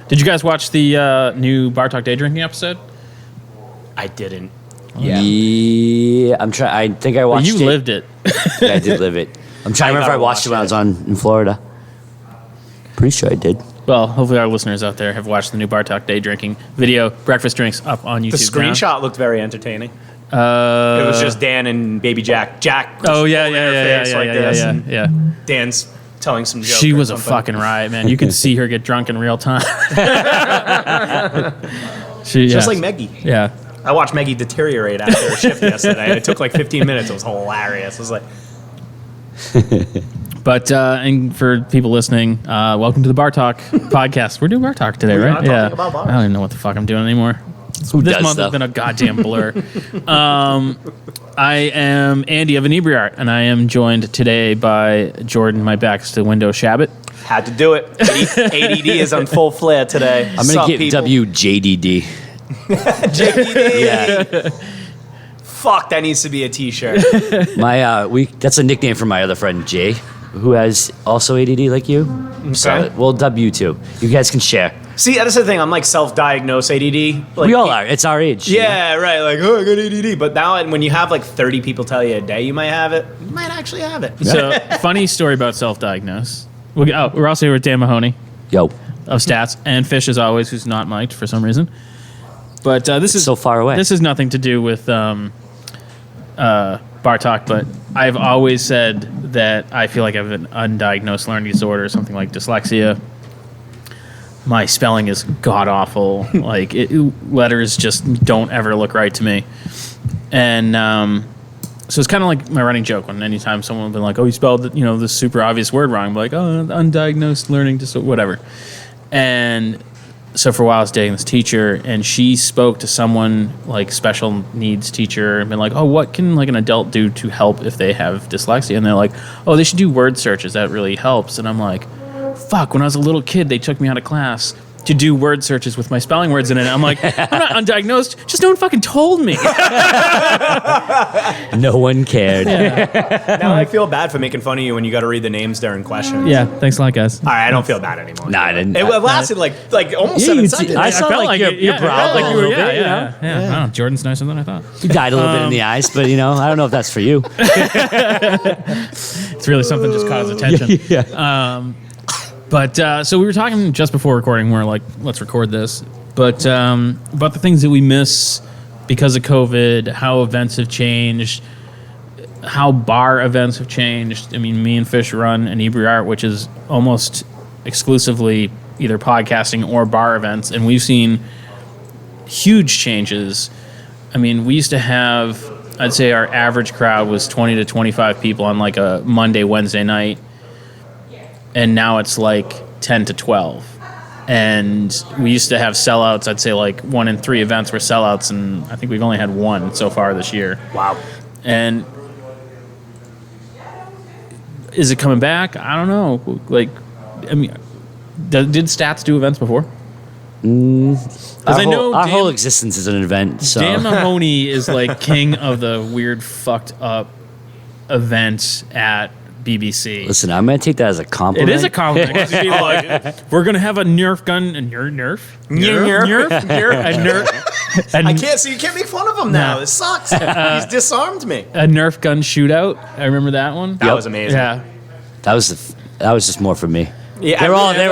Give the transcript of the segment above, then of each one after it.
Did you guys watch the new BarTalk day drinking episode? I didn't. Yeah, I'm trying. I think I watched it. You lived it. Yeah, I did live it. I'm trying to remember if I watched it when I was in Florida. Pretty sure I did. Well, hopefully our listeners out there have watched the new BarTalk day drinking video. Breakfast drinks up on YouTube. The screenshot now. looked very entertaining. It was just Dan and baby Jack. Jack. Oh yeah. Dan's telling some jokes. She was a fucking riot, man. You could see her get drunk in real time. Just like Meggie. Yeah. I watched Meggie deteriorate after her shift yesterday. It took like 15 minutes. It was hilarious. It was like. But and for people listening, welcome to the BarTalk podcast. We're doing BarTalk today, right? Yeah. About bars. I don't even know what the fuck I'm doing anymore. This month has been a goddamn blur. I am Andy of Inebriart, and I am joined today by Jordan, my back's to window Shabbat. Had to do it. ADD is on full flare today. I'm going to give WJDD. JDD. Yeah. Fuck, that needs to be a t-shirt. That's a nickname for my other friend, Jay, who has also ADD like you. Okay. So, well, W too. You guys can share. See, that's the thing. I'm like self-diagnosed ADD. Like, We all are. It's our age. Yeah, right. Like, oh, I got ADD. But now when you have like 30 people tell you a day you might have it, you might actually have it. So, funny story about self-diagnose. We're also here with Dan Mahoney Yo. of Stats, and Fish, as always, who's not mic'd for some reason. But this is so far away. This has nothing to do with BarTalk, but I've always said that I feel like I have an undiagnosed learning disorder, something like dyslexia. My spelling is god awful. Like letters just don't ever look right to me, and so it's kind of like my running joke. When anytime someone will be like, "Oh, you spelled this super obvious word wrong," I'm like, "Oh, undiagnosed learning disorder, whatever." And so for a while I was dating this teacher, and she spoke to someone like special needs teacher and been like, "Oh, what can like an adult do to help if they have dyslexia?" And they're like, "Oh, they should do word searches. That really helps." And I'm like, fuck, when I was a little kid, they took me out of class to do word searches with my spelling words in it. I'm like, I'm not undiagnosed. Just no one fucking told me. No one cared. Yeah. Now I feel bad for making fun of you when you got to read the names during questions. Yeah, thanks a lot, guys. All right, I don't feel bad anymore. Nah, I didn't. It lasted like almost 7 seconds. I saw felt like like your it. brow Like a you were, little bit, you know? I don't know, Jordan's nicer than I thought. You died a little bit in the eyes, but I don't know if that's for you. It's really something just caught his attention. Yeah. But so we were talking just before recording. We're like, let's record this. But about the things that we miss because of COVID, how events have changed, how bar events have changed. I mean, me and Fish run Inebriart, which is almost exclusively either podcasting or bar events, and we've seen huge changes. I mean, we used to have, I'd say our average crowd was 20 to 25 people on like a Monday, Wednesday night. And now it's like 10 to 12. And we used to have sellouts. I'd say like 1 in 3 events were sellouts, and I think we've only had 1 so far this year. Wow. And is it coming back? I don't know. Like, I mean, did Stats do events before? Our whole existence is an event. So. Dan Mahoney is like king of the weird, fucked up events at BBC. Listen, I'm going to take that as a compliment. It is a compliment. 'Cause you'd be like, we're going to have a Nerf gun. A Nerf? I can't, so you can't make fun of him now. This sucks. He's disarmed me. A Nerf gun shootout. I remember that one. That was amazing. Yeah. That was just more for me. Yeah, They're all They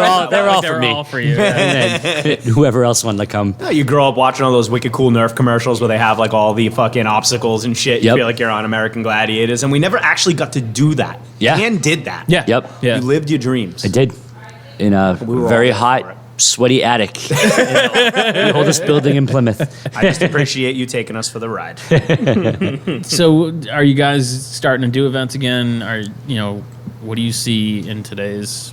for were me. all for you. And then whoever else wanted to come. You grow up watching all those wicked cool Nerf commercials where they have like all the fucking obstacles and shit. You Yep. feel like you're on American Gladiators, and we never actually got to do that. Yeah. Dan did that. Yeah. Yep. Yeah. You lived your dreams. I did. In a were very all hot, for it. sweaty attic. The oldest building in Plymouth. I just appreciate you taking us for the ride. So, are you guys starting to do events again? What do you see in today's,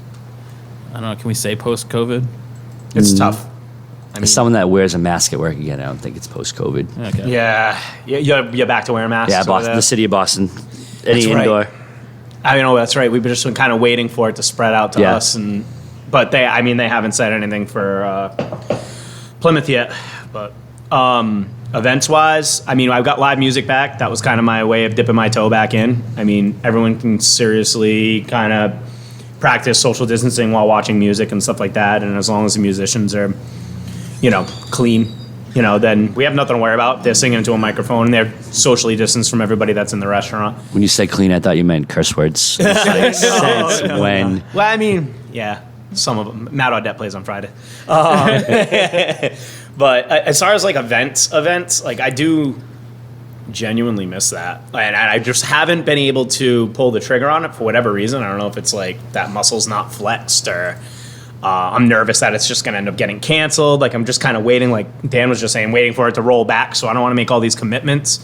I don't know, can we say post-COVID? It's tough. I mean, As someone that wears a mask at work again, I don't think it's post-COVID. Okay. yeah, you're back to wearing masks. Yeah, over Boston, there? the city of Boston. Any That's right. indoor. I know that's right. We've just been kind of waiting for it to spread out to Yeah. us, but they haven't said anything for Plymouth yet. But events wise, I mean, I've got live music back. That was kind of my way of dipping my toe back in. I mean, everyone can seriously kind of practice social distancing while watching music and stuff like that. And as long as the musicians are, clean, then we have nothing to worry about. They're singing into a microphone and they're socially distanced from everybody that's in the restaurant. When you said clean, I thought you meant curse words. Since when? Well, I mean, yeah, some of them. Matt Audette plays on Friday. But as far as like events, like I do genuinely miss that. And I just haven't been able to pull the trigger on it for whatever reason. I don't know if it's like that muscle's not flexed or I'm nervous that it's just going to end up getting canceled. Like I'm just kind of waiting, like Dan was just saying, waiting for it to roll back. So I don't want to make all these commitments.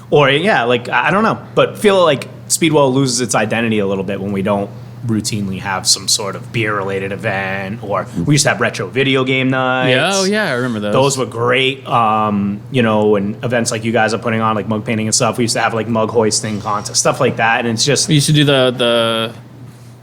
Or yeah, like I don't know. But feel like Speedwell loses its identity a little bit when we don't routinely have some sort of beer related event, or we used to have retro video game nights. Yeah, oh yeah, I remember those. Those were great. And events like you guys are putting on, like mug painting and stuff. We used to have like mug hoisting contests, stuff like that. And it's just We used to do the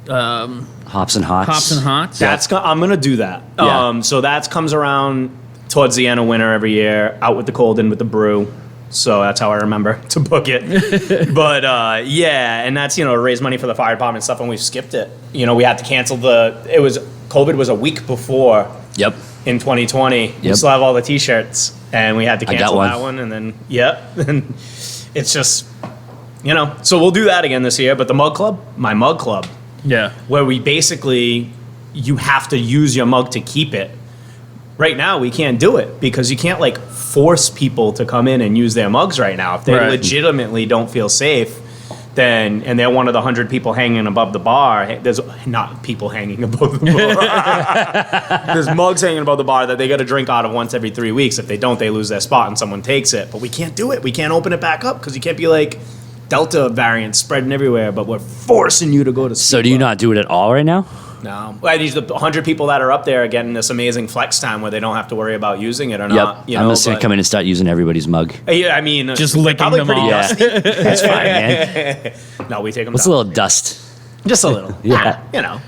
Hops and Hots. Hops and Hots. I'm gonna do that. Yeah. So that comes around towards the end of winter every year, out with the cold, in with the brew. So that's how I remember to book it. But yeah, and that's raise money for the fire department and stuff, and we've skipped it. We had to cancel COVID was a week before. Yep. In 2020, we Yep. still have all the T-shirts, and we had to I got cancel one. that one, and then and it's just So we'll do that again this year. But my mug club, Yeah. where we basically you have to use your mug to keep it. Right now, we can't do it because you can't like force people to come in and use their mugs right now. If they Right. legitimately don't feel safe, and they're one of the 100 people hanging above the bar, there's not people hanging above the bar. There's mugs hanging above the bar that they got to drink out of once every 3 weeks. If they don't, they lose their spot and someone takes it. But we can't do it. We can't open it back up because you can't be like Delta variants spreading everywhere, but we're forcing you to go to So do you not do it at all right now? No. I need the 100 people that are up there are getting this amazing flex time where they don't have to worry about using it or not. Yep. I'm just going to come in and start using everybody's mug. Yeah, I mean, Just they're licking probably them pretty off. dusty. That's fine, man. No, we take them What's a down. little dust? Just a little. Yeah.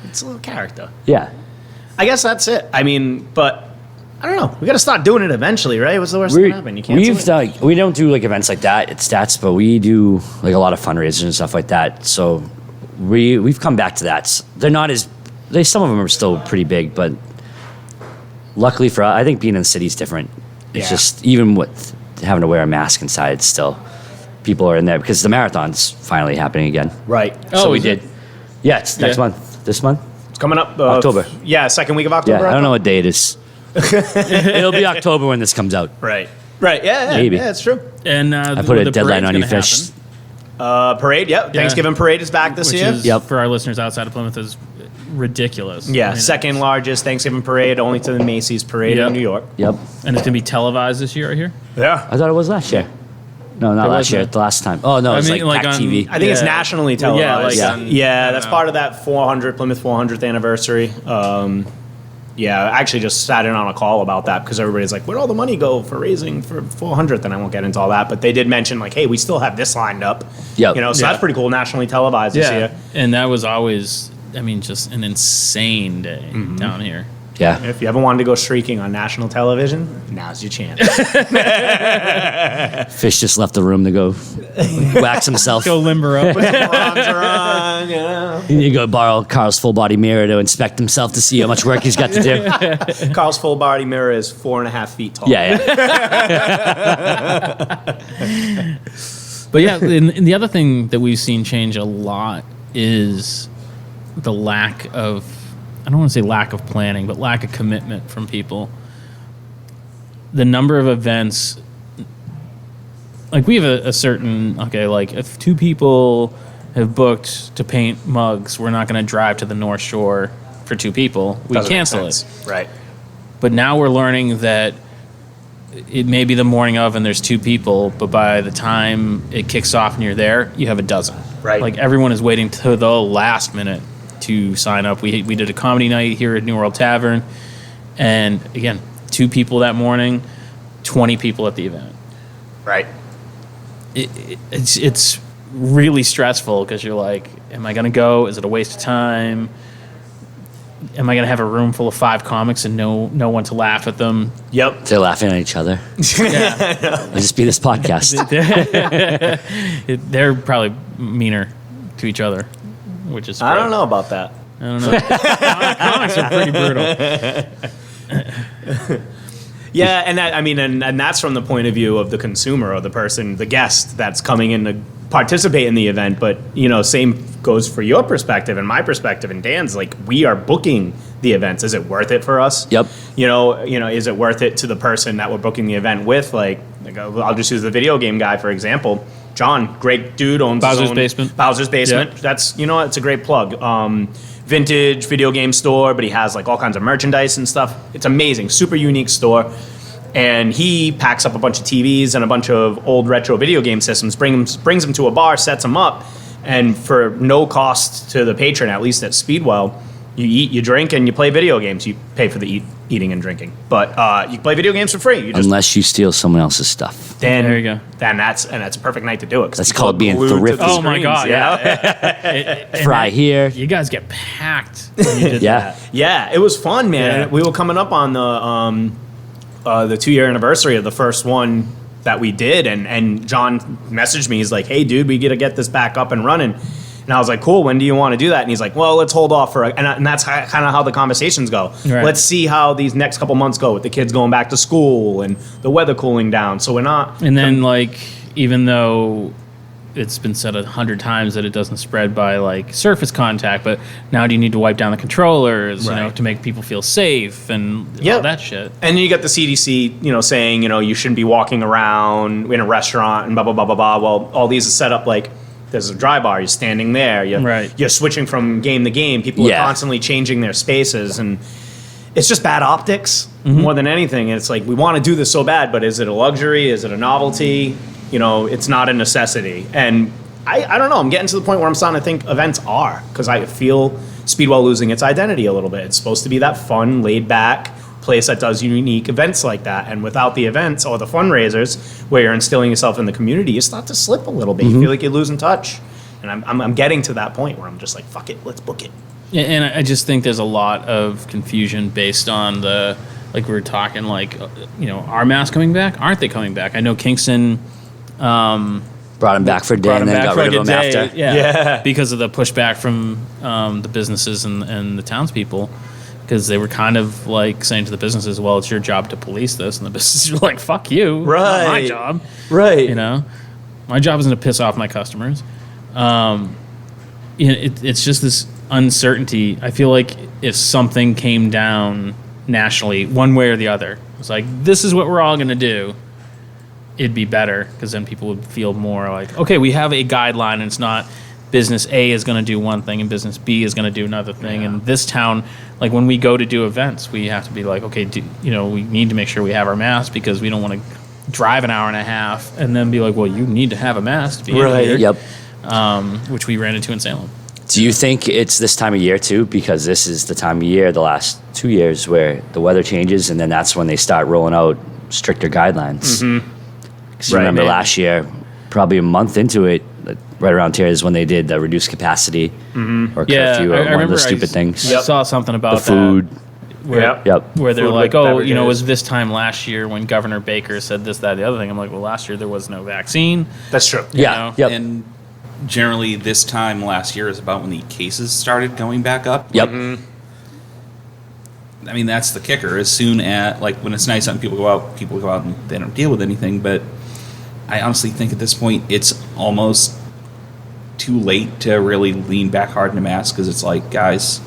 It's a little character. Yeah. I guess that's it. I mean, but I don't know. We got to start doing it eventually, right? What's the worst that can happen? You can't. We don't do like events like that at Stats, but we do like a lot of fundraisers and stuff like that. So we've come back to that. They're not as some of them are still pretty big, but luckily for us, I think being in the city is different. It's Yeah. just even with having to wear a mask inside, still people are in there because the marathon's finally happening again. Right. Oh, So we is it? did. Yeah, it's next Yeah. month. This month. It's coming up. October. Yeah, second week of Yeah, October. I don't know what day it is. It'll be October when this comes out. Right. Right. Yeah. Maybe. Yeah, it's true. And I put a deadline on you, Fish. Parade. Yep. Thanksgiving parade is back this Which year. is, Yep. for our listeners outside of Plymouth, is ridiculous. Yeah, I mean, second largest Thanksgiving parade, only to the Macy's parade Yep. in New York. Yep. And it's going to be televised this year, I hear. Yeah. I thought it was last year. No, not It last wasn't. year. The last time. Oh no, it was like on- TV. I think it's Yeah. nationally Yeah, televised. like Yeah, on- I don't that's know. part of that 400 Plymouth 400th anniversary. Yeah, I actually just sat in on a call about that because everybody's like, "Where'd all the money go for raising for 400th?" And I won't get into all that, but they did mention like, "Hey, we still have this lined up." Yep. So Yeah. that's pretty cool. Nationally televised this year. And that was always, just an insane day down here. Yeah. If you ever wanted to go streaking on national television, now's your chance. Fish just left the room to go wax himself. Go limber up. Arms are on, You go borrow Karl's full body mirror to inspect himself to see how much work he's got to do. Carl's full body mirror is 4.5 feet tall. Yeah, yeah. But yeah, and the other thing that we've seen change a lot is the lack of, I don't want to say lack of planning, but lack of commitment from people. The number of events, like we have a certain, like if 2 people have booked to paint mugs, we're not going to drive to the North Shore for 2 people. We Doesn't make cancel it. sense. Right. But now we're learning that it may be the morning of and there's 2 people, but by the time it kicks off and you're there, you have a dozen. Right. Like everyone is waiting to the last minute to sign up. We did a comedy night here at New World Tavern, and again, 2 people that morning, 20 people at the event. Right. It's really stressful because you're like, am I going to go? Is it a waste of time? Am I going to have a room full of 5 comics and no one to laugh at them? Yep. They're laughing at each other. Yeah. It'll just be this podcast. They're probably meaner to each other, which is I great. don't know about that. I don't know. Comics are pretty brutal. Yeah, and that, I mean, and that's from the point of view of the consumer or the person, the guest that's coming in to participate in the event. But same goes for your perspective and my perspective and Dan's. Like, we are booking the events. Is it worth it for us? Yep. Is it worth it to the person that we're booking the event with? Like I'll just use the video game guy for example. John, great dude, owns Bowser's his own Basement. Bowser's Basement. Yep. That's it's a great plug. Vintage video game store, but he has like all kinds of merchandise and stuff. It's amazing, super unique store. And he packs up a bunch of TVs and a bunch of old retro video game systems, brings them to a bar, sets them up, and for no cost to the patron, at least at Speedwell, you eat, you drink, and you play video games. You pay for the eating and drinking, but you play video games for free. You just, Unless you steal someone else's stuff. then There you go. Then that's a perfect night to do it. 'Cause That's people called are being glued to the thrifty. Oh my screens, God, yeah. Fry here. You guys get packed when you did Yeah. that. Yeah, it was fun, man. Yeah. We were coming up on the 2-year anniversary of the first one that we did, and John messaged me. He's like, "Hey, dude, we got to get this back up and running." And I was like, "Cool. When do you want to do that?" And he's like, "Well, let's hold off for," and that's kind of how the conversations go. Right. Let's see how these next couple months go with the kids going back to school and the weather cooling down. So we're not. And then, like, even though it's been said 100 times that it doesn't spread by like surface contact, but now do you need to wipe down the controllers, Right. to make people feel safe and Yep. all that shit. And then you got the CDC, saying, you shouldn't be walking around in a restaurant and blah, blah, blah, blah, blah. Well, all these are set up like there's a dry bar, you're standing there, Right. You're switching from game to game. People Yeah. are constantly changing their spaces, and it's just bad optics more than anything. And it's like, we want to do this so bad, but is it a luxury? Is it a novelty? It's not a necessity. And I don't know, I'm getting to the point where I'm starting to think events are, because I feel Speedwell losing its identity a little bit. It's supposed to be that fun, laid back place that does unique events like that. And without the events or the fundraisers where you're instilling yourself in the community, you start to slip a little bit. You feel like you're losing touch. And I'm getting to that point where I'm just like, fuck it, let's book it. Yeah, and I just think there's a lot of confusion based on like we were talking, like, are masks coming back? Aren't they coming back? I know Kingston Brought him back for a day brought and him then back got for rid like of a him day, after. yeah, because of the pushback from the businesses and the townspeople, because they were kind of like saying to the businesses, well, it's your job to police this, and the businesses were like, fuck you, it's not my Right. job, Right. my job isn't to piss off my customers. It's just this uncertainty. I feel like if something came down nationally, one way or the other, it's like, this is what we're all going to do, it'd be better, because then people would feel more like, okay, we have a guideline, and it's not business A is going to do one thing and business B is going to do another thing. Yeah. And this town, like when we go to do events, we have to be like, okay, we need to make sure we have our mask, because we don't want to drive an hour and a half and then be like, well, you need to have a mask to be in here. Yep. Which we ran into in Salem. Do you think it's this time of year too? Because this is the time of year, the last 2 years, where the weather changes, and then that's when they start rolling out stricter guidelines. Because you Right, remember maybe. last year, probably a month into it, right around here is when they did the reduced capacity or Yeah, curfew, I or one of remember the stupid things. I saw something about The food. that. Where, Yep. Yep. where they're Food like, with oh, it beverages. was this time last year when Governor Baker said this, that, the other thing. I'm like, well, last year there was no vaccine. That's true. Yeah. know, Yep. And generally, this time last year is about when the cases started going back up. Yep. I mean, that's the kicker. As soon as, like, when it's nice out and people go out and they don't deal with anything. But I honestly think at this point, it's almost too late to really lean back hard into masks, because it's like, guys,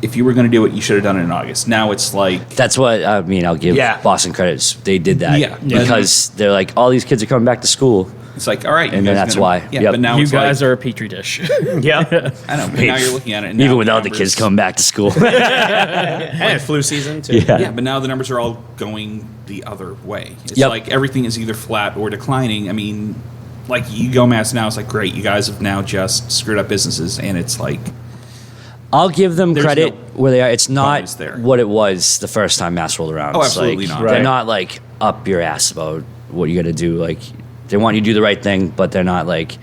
if you were going to do it, you should have done it in August. Now it's like, That's what I mean. I'll give Yeah. Boston credits. They did that Yeah. because they're like, all these kids are coming back to school. it's like, all right. And then that's why. Yeah, Yep. but now you it's guys like, are a petri dish. Yeah. I know, but now you're looking at it. And now Even without the numbers- kids coming back to school. And flu season, too. Yeah. Yeah, but now the numbers are all going the other way. It's Yep. like everything is either flat or declining. I mean, like, you go mass now, it's like, great, you guys have now just screwed up businesses, and it's like, I'll give them There's credit no where they are. It's not bonus there. what it was the first time mass rolled around. Oh, It's absolutely like, not. They're Right. not like up your ass about what you got to do. Like, they want you to do the right thing, but they're not like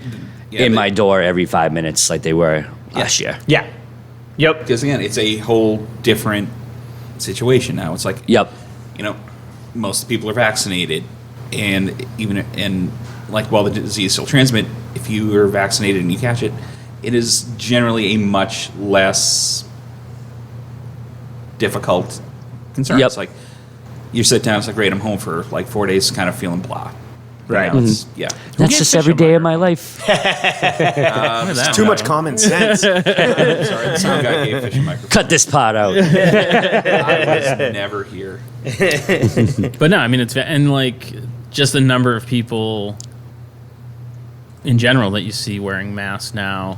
Yeah, in they- my door every 5 minutes like they were last year. Yeah. Yep. because again, it's a whole different situation now. It's like, Yep. most people are vaccinated, and like, while the disease still transmit, if you are vaccinated and you catch it, it is generally a much less difficult concern. Yep. It's like you sit down, it's like, great, I'm home for like 4 days, kind of feeling blah. Right. You know, it's- yeah. That's just every day of my life. It's Too much common sense. Sorry, the sound guy gave Fish a microphone. Cut this part out. I was never here. But no, I mean, and like just the number of people in general that you see wearing masks now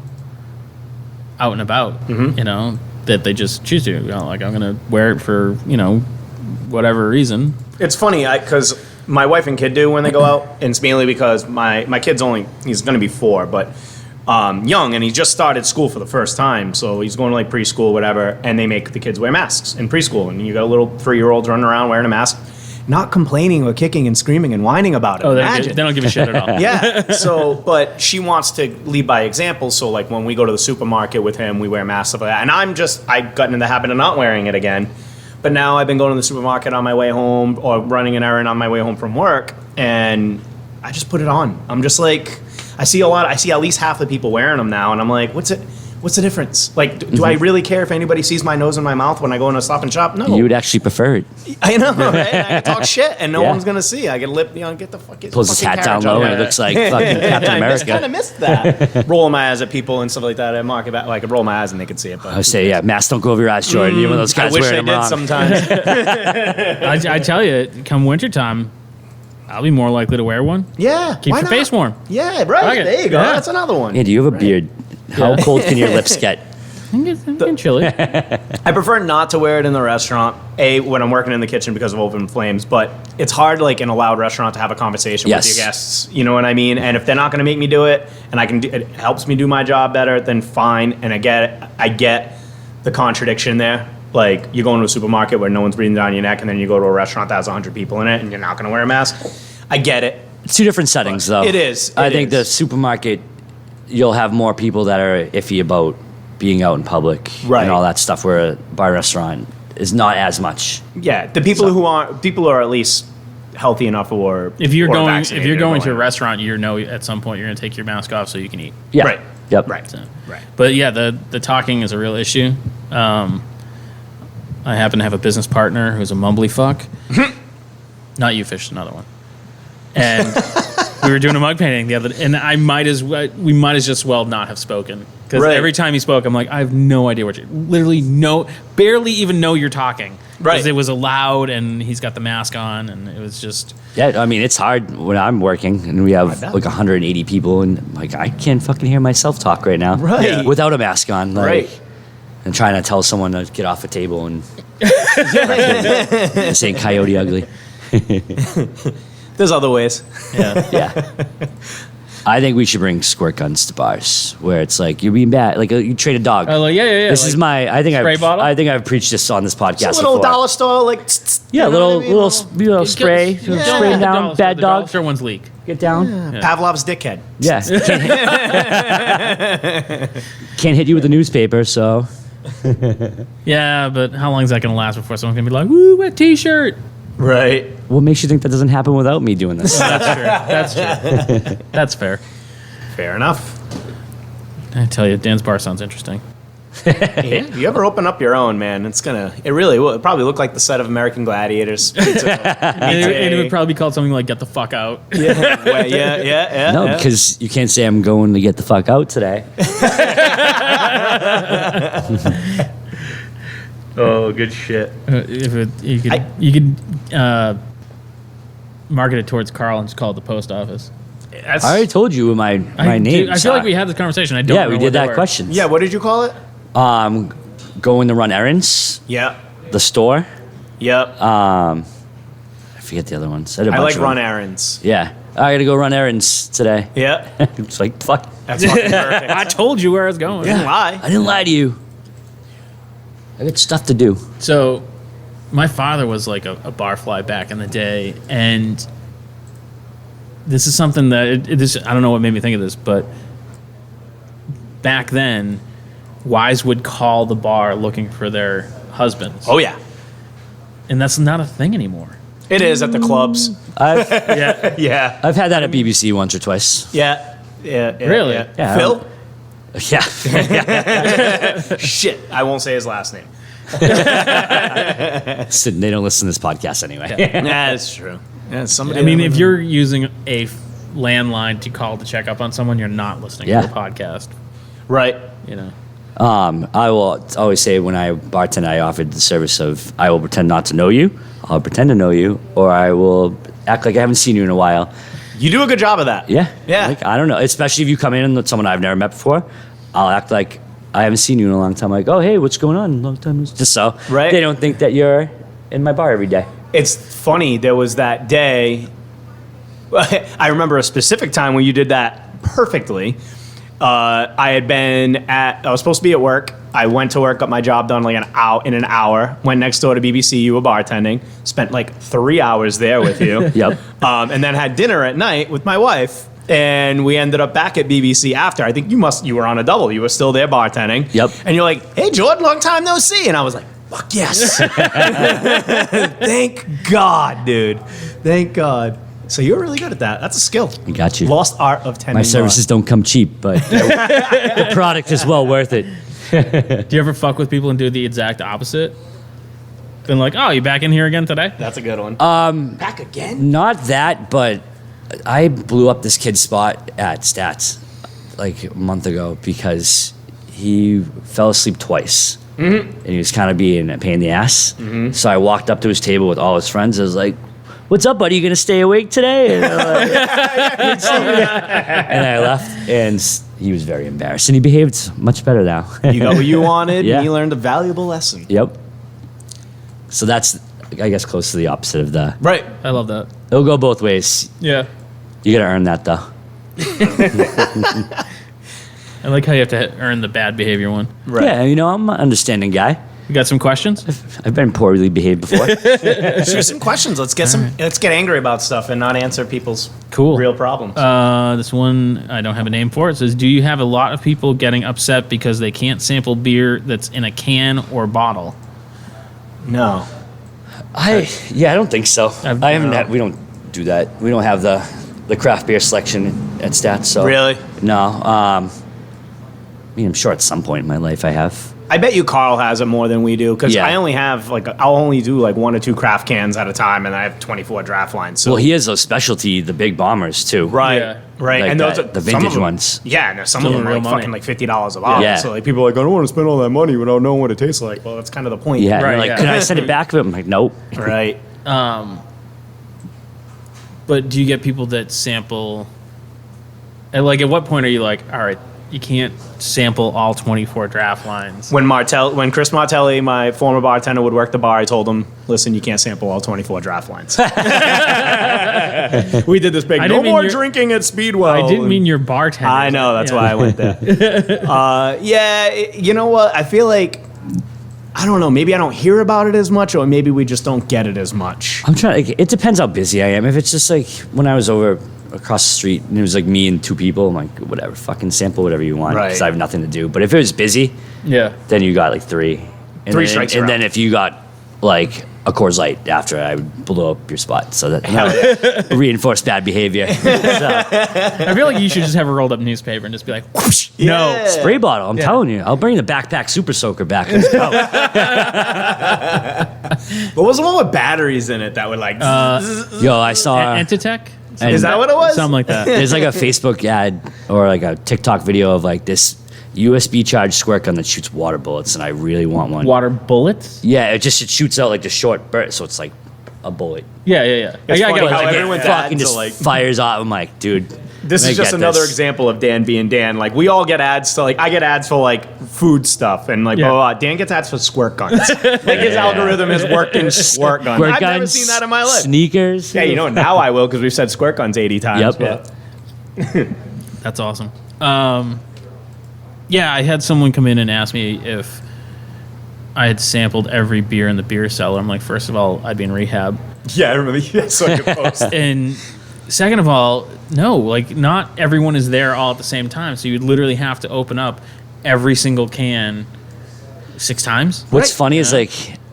out and about, you know, that they just choose to. You know, like, I'm going to wear it for, you know, whatever reason. It's funny because my wife and kid do when they go out, and it's mainly because my kid's he's going to be 4, but young, and he just started school for the first time, so he's going to like preschool, whatever, and they make the kids wear masks in preschool, and you got a little 3-year-olds running around wearing a mask, not complaining or kicking and screaming and whining about it. Oh, they Imagine. don't give a shit at all. Yeah. So, but she wants to lead by example. So, like when we go to the supermarket with him, we wear masks, stuff like that. And I've gotten in the habit of not wearing it again. But now I've been going to the supermarket on my way home or running an errand on my way home from work, and I just put it on. I'm just like, I see at least half the people wearing them now, and I'm like, what's the difference? Like, do I really care if anybody sees my nose and my mouth when I go in a Stop and Shop? No. You would actually prefer it. I know, right? I can talk shit, and no Yeah. one's gonna see. I get get the fuck. Pulls his hat down carriage low out and of it it. looks like fucking Captain I kind America. of missed that. Rolling my eyes at people and stuff like that. I mark it back, like I roll my eyes and they can see it. But I say, yeah, masks don't go over your eyes, Jordan. You're one of those I guys wish I wearing them did wrong. sometimes. I tell you, come wintertime, I'll be more likely to wear one. Yeah, Keep why your not? face warm. Yeah, right. Fuck it. There you go. Yeah. That's another one. Yeah, do you have a beard? How Yeah. cold can your lips get? I'm getting chilly. I prefer not to wear it in the restaurant. When I'm working in the kitchen because of open flames, but it's hard, like in a loud restaurant, to have a conversation Yes. with your guests. You know what I mean? And if they're not going to make me do it, and it helps me do my job better, then fine. And I get the contradiction there. Like you go into a supermarket where no one's breathing down your neck, and then you go to a restaurant that has 100 people in it, and you're not going to wear a mask. I get it. It's two different settings, though. It is. I It think is. the supermarket, you'll have more people that are iffy about being out in public Right. and all that stuff, where a bar restaurant is not as much. Yeah, the people who are at least healthy enough or If you're or going vaccinated to a or restaurant, you know at some point you're going to take your mask off so you can eat. Yeah. Right. Yep. Right. So, Right. But yeah, the talking is a real issue. I happen to have a business partner who's a mumbly fuck. Not you, Fish, another one. And we were doing a mug painting the other, and we might as just well not have spoken, because Right. every time he spoke, I'm like, I have no idea what barely even know you're talking. Right. Because it was loud, and he's got the mask on, and it was just. Yeah, I mean, it's hard when I'm working and we have bet. like 180 people, and like I can't fucking hear myself talk right now. Right. Yeah. Without a mask on. Like, Right. And trying to tell someone to get off a table and saying coyote ugly. There's other ways. Yeah. Yeah. I think we should bring squirt guns to bars where it's like you're being bad, like you trade a dog. Oh, yeah. This is my. I think spray bottle? I've preached this on this podcast It's a little before. dollar store, like Yeah, you know what I mean? little spray, spray Don't him down. Bad the dog, dollar store ones leak. get down. Pavlov's dickhead. Yeah, can't hit you with a newspaper. So Yeah, but how long is that going to last before someone's going to be like, "Woo, wet T-shirt"? Right. what makes you think that doesn't happen without me doing this? That's true. That's fair. Fair enough. I tell you, Dan's bar sounds interesting. Yeah. If you ever open up your own, man, it really will. It probably look like the set of American Gladiators. It would probably be called something like "Get the fuck out." yeah. No, because you can't say I'm going to get the fuck out today. Oh, good shit. You could market it towards Karl and just call it the post office. That's, I already told you my name. I feel like we had this conversation. I don't. Yeah, know we what did they that were. question. yeah, what did you call it? Going to run errands, Yeah. the store. Yep. I forget the other ones. I, I like run errands. Yeah, I got to go run errands today. Yeah. It's like fuck. That's fucking perfect. I told you where I was going. Didn't lie. I didn't lie to you. I got stuff to do. So, my father was like a barfly back in the day, and this is something that I don't know what made me think of this, but back then, wives would call the bar looking for their husbands, Oh, yeah. and that's not a thing anymore. It is at the clubs. I've Yeah. I've had that at BBC once or twice. Yeah. Yeah. Really? Yeah. Phil? Yeah. Shit, I won't say his last name. So they don't listen to this podcast anyway. Yeah, that's true. Yeah, somebody. I mean, if you're using a landline to call to check up on someone, you're not listening Yeah. to a podcast. right. You know. I will always say when I bartend, I offered the service of I will pretend not to know you, I'll pretend to know you, or I will act like I haven't seen you in a while. You do a good job of that. Yeah. Yeah. Like, I don't know. Especially if you come in with someone I've never met before, I'll act like I haven't seen you in a long time. Like, oh, hey, what's going on? Long time. Just so Right. they don't think that you're in my bar every day. It's funny. There was that day. I remember a specific time when you did that perfectly. I was supposed to be at work. I went to work, got my job done like in an hour. Went next door to BBC. You were bartending. Spent like 3 hours there with you. Yep. And then had dinner at night with my wife. And we ended up back at BBC after. I think you were on a double. You were still there bartending. Yep. And you're like, hey, Jordan, long time no see. And I was like, fuck yes. Thank God, dude. Thank God. So you're really good at that. That's a skill. I got you. Lost art of tending My services don't come cheap, but the product is well worth it. Do you ever fuck with people and do the exact opposite? Been like, oh, you back in here again today? That's a good one. Back again? Not that, but I blew up this kid's spot at Stats like a month ago because he fell asleep twice. Mm-hmm. And he was kind of being a pain in the ass. Mm-hmm. So I walked up to his table with all his friends. I was like, what's up, buddy? You going to stay awake today? And, and I left, and he was very embarrassed. And he behaved much better now. You got what you wanted, Yeah. and you learned a valuable lesson. Yep. So that's, I guess, close to the opposite of the... Right. I love that. It'll go both ways. Yeah. You got to earn that, though. I like how you have to earn the bad behavior one. Right. Yeah, you know, I'm an understanding guy. You got some questions? I've been poorly behaved before. Shoot some questions. Let's get Let's get angry about stuff and not answer people's Cool. real problems. This one, I don't have a name for it. It says, do you have a lot of people getting upset because they can't sample beer that's in a can or bottle? No. I don't think so. I haven't no. had, we don't do that. We don't have the craft beer selection at Stats. So Really? No. I mean, I'm sure at some point in my life I have. I bet you Karl has it more than we do because Yeah. I only have I'll only do like 1 or 2 craft cans at a time, and I have 24 draft lines. So Well, he has those specialty, the big bombers too. right, Yeah. right, Like and those that, are the some of vintage them- ones. Yeah, no, some of Still them are real like money. fucking like $50 a bottle. Yeah. So like people are like, I don't want to spend all that money without knowing what it tastes like. Well, that's kind of the point. Yeah. and Right, they're like, yeah. can I send it back? I'm like, nope. Right. But do you get people that sample? And like, at what point are you like, all right, you can't sample all 24 draft lines? When Chris Martelli, my former bartender, would work the bar, I told him, listen, you can't sample all 24 draft lines. We did this big, I no didn't mean more you're- drinking at Speedwell. I didn't and- mean your bartender. I know, that's Yeah. why I went there. You know what? I feel like, I don't know, maybe I don't hear about it as much, or maybe we just don't get it as much. I'm trying. It depends how busy I am. If it's just like when I was over across the street and it was like me and 2 people, I'm like, whatever, fucking sample whatever you want because Right. I have nothing to do. But if it was busy, Yeah. then you got like 3. And 3 then, strikes And you're then out. if you got like a Coors Light after, I would blow up your spot. So that reinforce bad behavior. So, I feel like you should just have a rolled up newspaper and just be like, whoosh, no. Yeah. spray bottle. I'm telling you, I'll bring the backpack super soaker back. Let's go. What was the one with batteries in it that would like, Yo, I saw. Entitech? and is that what it was? Something like that. There's like a Facebook ad or like a TikTok video of like this USB charged squirt gun that shoots water bullets, and I really want one. Water bullets? Yeah, it shoots out like the short burst, so it's like a bullet. Yeah, yeah, yeah. It's funny I how like, everyone's Fucking ads just are like, fires off. I'm like, dude. this I is just get another this. example of Dan being Dan. Like, we all get ads to, like, I get ads for, like, food stuff, and, like, Yeah. blah, blah, blah. Dan gets ads for squirt guns. Like, his algorithm has worked in squirt guns. Squirt I've never guns, seen that in my life. Sneakers. Yeah, you know, now I will, because we've said squirt guns 80 times. Yep. but- That's awesome. Yeah, I had someone come in and ask me if I had sampled every beer in the beer cellar. I'm like, first of all, I'd be in rehab. Yeah, I remember. Yeah, so I could post. And second of all, no, like not everyone is there all at the same time. So you'd literally have to open up every single can 6 times. What's funny is like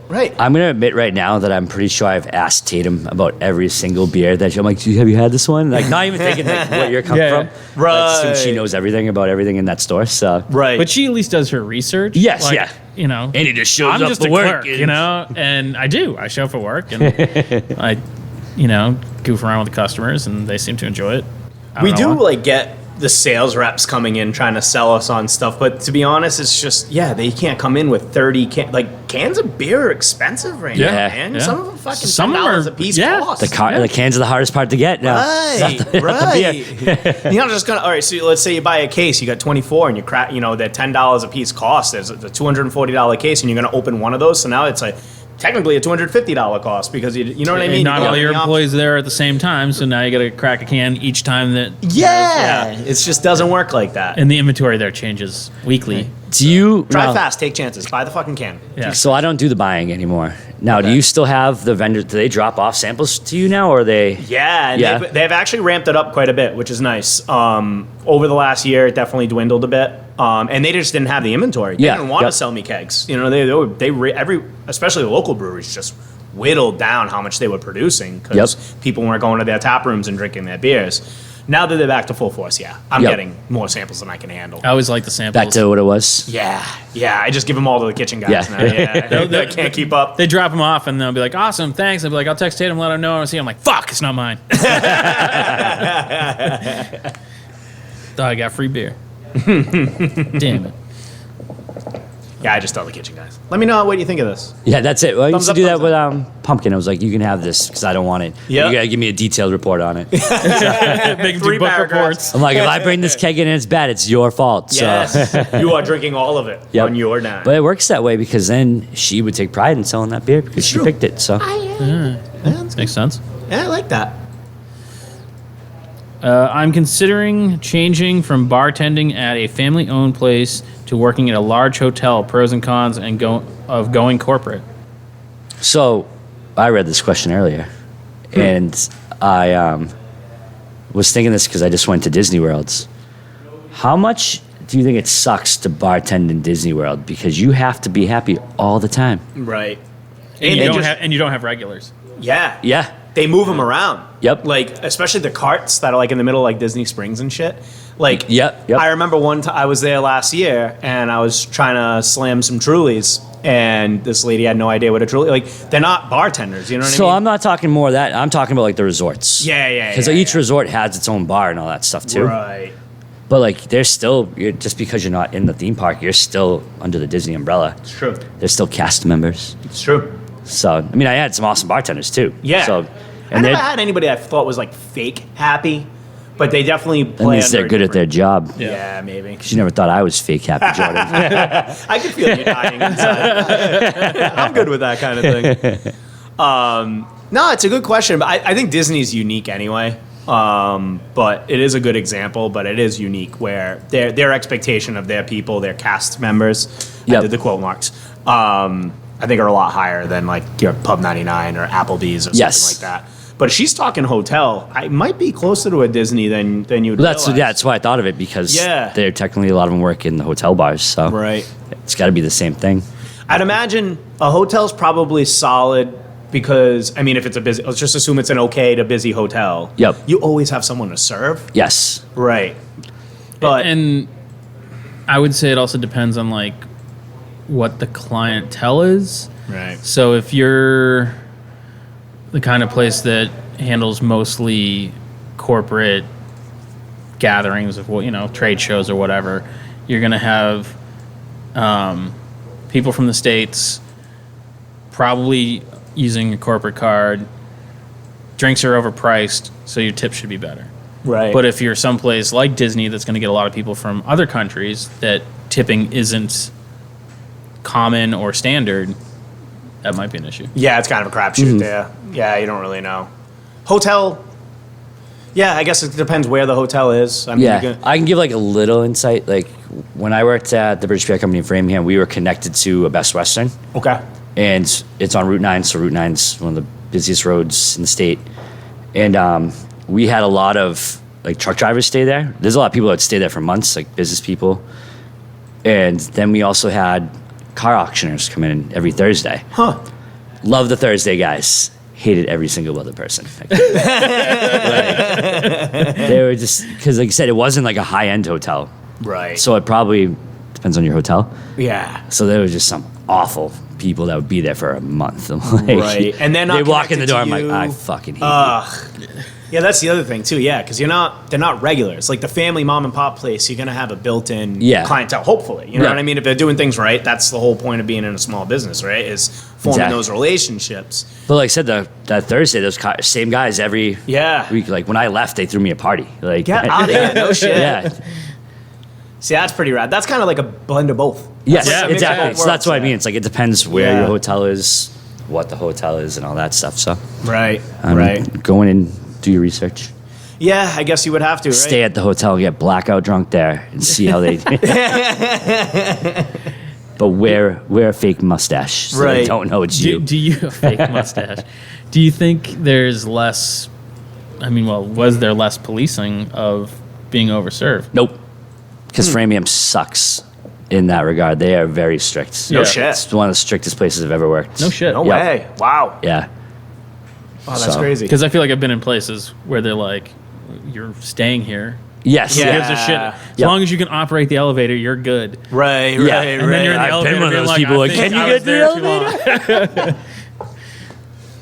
Right. I'm gonna admit right now that I'm pretty sure I've asked Tatum about every single beer that I'm like, have you had this one? Like, not even thinking like where you're coming Yeah. from. But since she Right. knows everything about everything in that store, so Right. But she at least does her research. Yes, Like, yeah. You know, And he just shows I'm up just for a work clerk, and- you know, and I do. I show up for work and I, goof around with the customers, and they seem to enjoy it. I We don't know do why. like get the sales reps coming in trying to sell us on stuff, but to be honest, it's just they can't come in with 30 cans of beer are expensive right Yeah. now, man. Yeah. Some of them fucking Some of them $10 are- a piece yeah. cost. the cans are the hardest part to get now. Right, right. You're not just gonna. All right, so let's say you buy a case, you got 24, and you crack. They're $10 a piece cost. There's a $240 case, and you're gonna open one of those. So now it's like technically a $250 cost because you know what I mean. And not You got all your the option. employees there at the same time, so now you got to crack a can each time that. Yeah, it just doesn't work like that. And the inventory there changes weekly. Do you Try now- fast, take chances, buy the fucking can. Yeah. So I don't do the buying anymore. Now, do Okay. you still have the vendors? Do they drop off samples to you now, or are they? Yeah, and Yeah. they've actually ramped it up quite a bit, which is nice. Over the last year, it definitely dwindled a bit, and they just didn't have the inventory. They Yeah, didn't want yep. to sell me kegs. Especially the local breweries, just whittled down how much they were producing because people weren't going to their tap rooms and drinking their beers. Now that they're back to full force, I'm Yep. getting more samples than I can handle. I always like the samples. Back to what it was. Yeah, I just give them all to the kitchen guys Yeah. now. Yeah, I can't keep up. They drop them off and they'll be like, "Awesome, thanks." I'll be like, "I'll text Tatum, let him know." I'm like, "Fuck, it's not mine." Thought I got free beer. Damn it. Yeah, I just tell the kitchen guys. Let me know what you think of this. Yeah, that's it. Well, I used Thumbs to up, do that thumbs with pumpkin. I was like, you can have this because I don't want it. Yep. You gotta give me a detailed report on it. Big 3 book paragraphs. reports. I'm like, if I bring this keg in and it's bad, it's your fault. So. Yes, you are drinking all of it Yep. on your dime. But it works that way because then she would take pride in selling that beer because she true. picked it. So Makes sense. Yeah, I like that. I'm considering changing from bartending at a family-owned place to working at a large hotel. Pros and cons of going corporate. So, I read this question earlier, and I was thinking this because I just went to Disney Worlds. How much do you think it sucks to bartend in Disney World because you have to be happy all the time? Right. And you they don't just- have you don't have regulars. Yeah. Yeah, They move them around. Yep. Like, especially the carts that are like in the middle of like Disney Springs and shit. Like, Yep. I remember one time I was there last year and I was trying to slam some Trulies and this lady had no idea what a Truly, like, they're not bartenders, you know what So I mean? I'm not talking more of that. I'm talking about like the resorts. Yeah. Because each resort has its own bar and all that stuff too. Right. But like, there's still just because you're not in the theme park, you're still under the Disney umbrella. It's true. There's still cast members. It's true. So I mean, I had some awesome bartenders too. Yeah. So I and never they're had anybody I thought was like fake happy, but they definitely at play least they're under a good at their different- job. Yeah, maybe. You never thought I was fake happy, Jordan. I could feel you dying inside. I'm good with that kind of thing. No, it's a good question, but I think Disney's unique anyway. But it is a good example, but it is unique where their expectation of their people, their cast members, I Yep. did the quote marks, I think are a lot higher than like your Pub 99 or Applebee's or something Yes. like that. But if she's talking hotel, I might be closer to a Disney than you'd That's realize. that's why I thought of it because Yeah. they're technically a lot of them work in the hotel bars, so Right. it's got to be the same thing. I'd imagine a hotel's probably solid because, I mean, if it's a busy, let's just assume it's an okay to busy hotel. Yep. You always have someone to serve. Yes, Right. But, And I would say it also depends on like what the clientele is. right. So if you're the kind of place that handles mostly corporate gatherings of trade shows or whatever, you're gonna have people from the States probably using a corporate card. Drinks are overpriced, so your tip should be better. Right. But if you're someplace like Disney that's going to get a lot of people from other countries that tipping isn't common or standard, that might be an issue. yeah, it's kind of a crapshoot there. Yeah, you don't really know. Hotel, yeah, I guess it depends where the hotel is. I mean, yeah. you can- I can give like a little insight. Like when I worked at the British Beer Company in Framingham, we were connected to a Best Western, okay. and it's on Route 9. So Route 9's one of the busiest roads in the state, and we had a lot of like truck drivers stay there. There's a lot of people that stay there for months, like business people, and then we also had car auctioneers come in every Thursday. Huh. Love the Thursday guys. Hated every single other person. Like, they were just, because like I said, it wasn't like a high-end hotel. Right. So it probably depends on your hotel. Yeah. So there was just some awful people that would be there for a month. I'm like, Right. And they're not they walk in the door, I'm connected like, to you. I fucking hate you. Yeah, that's the other thing too. Yeah, because they're not regulars. Like the family mom and pop place, you're gonna have a built-in clientele. Hopefully, you know Right. what I mean. If they're doing things right, that's the whole point of being in a small business, right? Is forming Exactly. those relationships. But like I said, that Thursday, those same guys every Yeah. week. Like when I left, they threw me a party. Like, Get out of here, no shit. Yeah. See, that's pretty rad. That's kind of like a blend of both. Yes, Yeah, Mix of exactly. both So that's worlds, what I yeah. mean. It's like it depends where Yeah. your hotel is, what the hotel is, and all that stuff. So, Right. right, go in and do your research. Yeah, I guess you would have to. Right? Stay at the hotel, get blackout drunk there, and see how they. But wear a fake mustache so they Right. don't know it's you. Do you a fake mustache? Do you think there's less? I mean, well, was there less policing of being overserved? Nope, because Framingham sucks in that regard. They are very strict. No Yeah. shit. It's one of the strictest places I've ever worked. No shit. No Yeah. way. Wow. Yeah. Oh, that's So- crazy. Because I feel like I've been in places where they're like, "You're staying here. Yes. Yeah. Who gives a shit? As Yep. long as you can operate the elevator, you're good." Right. Yeah. Right. And then you're in the I've elevator been one of being those like, people I like, think "Can you I get was to the there too long."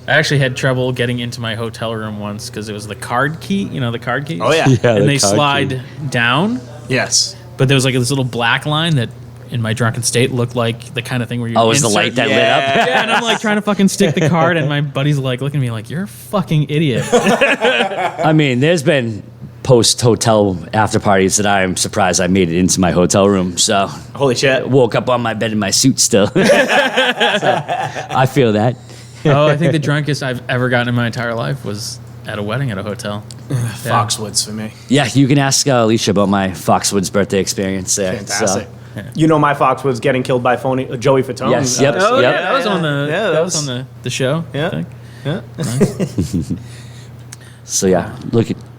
I actually had trouble getting into my hotel room once because it was the card key. You know the card keys. Oh yeah. Yeah, the and they card slide key. down, Yes. but there was like this little black line that, in my drunken state, looked like the kind of thing where you. Oh, it was the light that lit up? Yeah, and I'm like trying to fucking stick the card, and my buddy's like looking at me like, "You're a fucking idiot." I mean, there's been post-hotel after parties that I'm surprised I made it into my hotel room. So Holy shit. woke up on my bed in my suit still. So, I feel that. Oh, I think the drunkest I've ever gotten in my entire life was at a wedding at a hotel. Foxwoods for me. Yeah, you can ask Alicia about my Foxwoods birthday experience there. Fantastic. So, You know my Foxwoods getting killed by phony Joey Fatone. Yes, yep. Oh Yep. yeah, that was on the Yeah, that was on the show. Yeah. I think. Yeah. so yeah,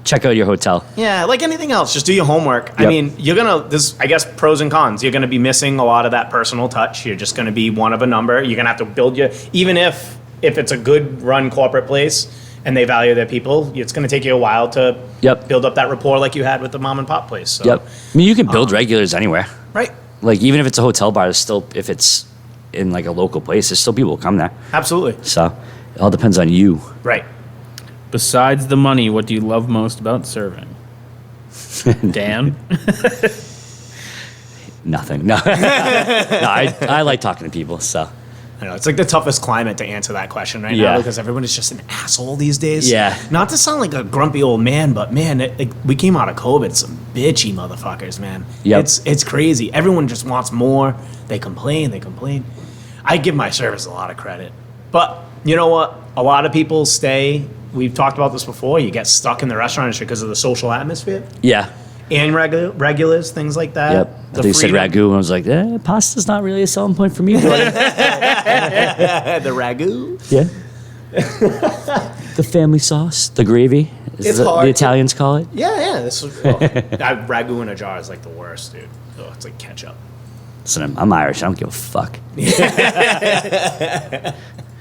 check out your hotel. Yeah, like anything else, just do your homework. I Yep. mean, there's, I guess, pros and cons. You're gonna be missing a lot of that personal touch. You're just gonna be one of a number. You're gonna have to build even if it's a good run corporate place and they value their people, it's gonna take you a while to Yep. build up that rapport like you had with the mom and pop place. So, Yep. I mean, you can build regulars anywhere. Right. Like even if it's a hotel bar, there's still if it's in like a local place, there's still people who come there. Absolutely. So it all depends on you. Right. Besides the money, what do you love most about serving? Dan? Nothing. No. No, I like talking to people. So I know, it's like the toughest climate to answer that question right Yeah. now because everyone is just an asshole these days. Yeah. Not to sound like a grumpy old man, but man, we came out of COVID some bitchy motherfuckers, man. Yep. It's crazy. Everyone just wants more. They complain. I give my service a lot of credit. But you know what? A lot of people stay. We've talked about this before. You get stuck in the restaurant industry because of the social atmosphere yeah. and regulars, things like that. Yep. I think you said ragu, and I was like, pasta's not really a selling point for me. But The ragu. yeah. The family sauce, the gravy, It's the hard. Italians call it. Yeah. Ragu in a jar is like the worst, dude. Oh, it's like ketchup. Listen, I'm Irish. I don't give a fuck.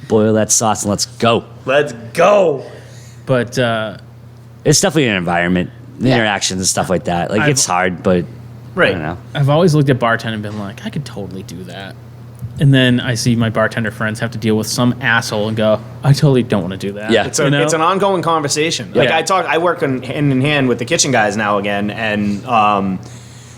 Boil that sauce and let's go. Let's go. But It's definitely an environment, the interactions and stuff like that. Like it's hard, but Right. I don't know. I've always looked at bartending and been like, I could totally do that. And then I see my bartender friends have to deal with some asshole and go, I totally don't want to do that. Yeah. It's You know? it's an ongoing conversation. Like Yeah. I work hand in hand with the kitchen guys now again, and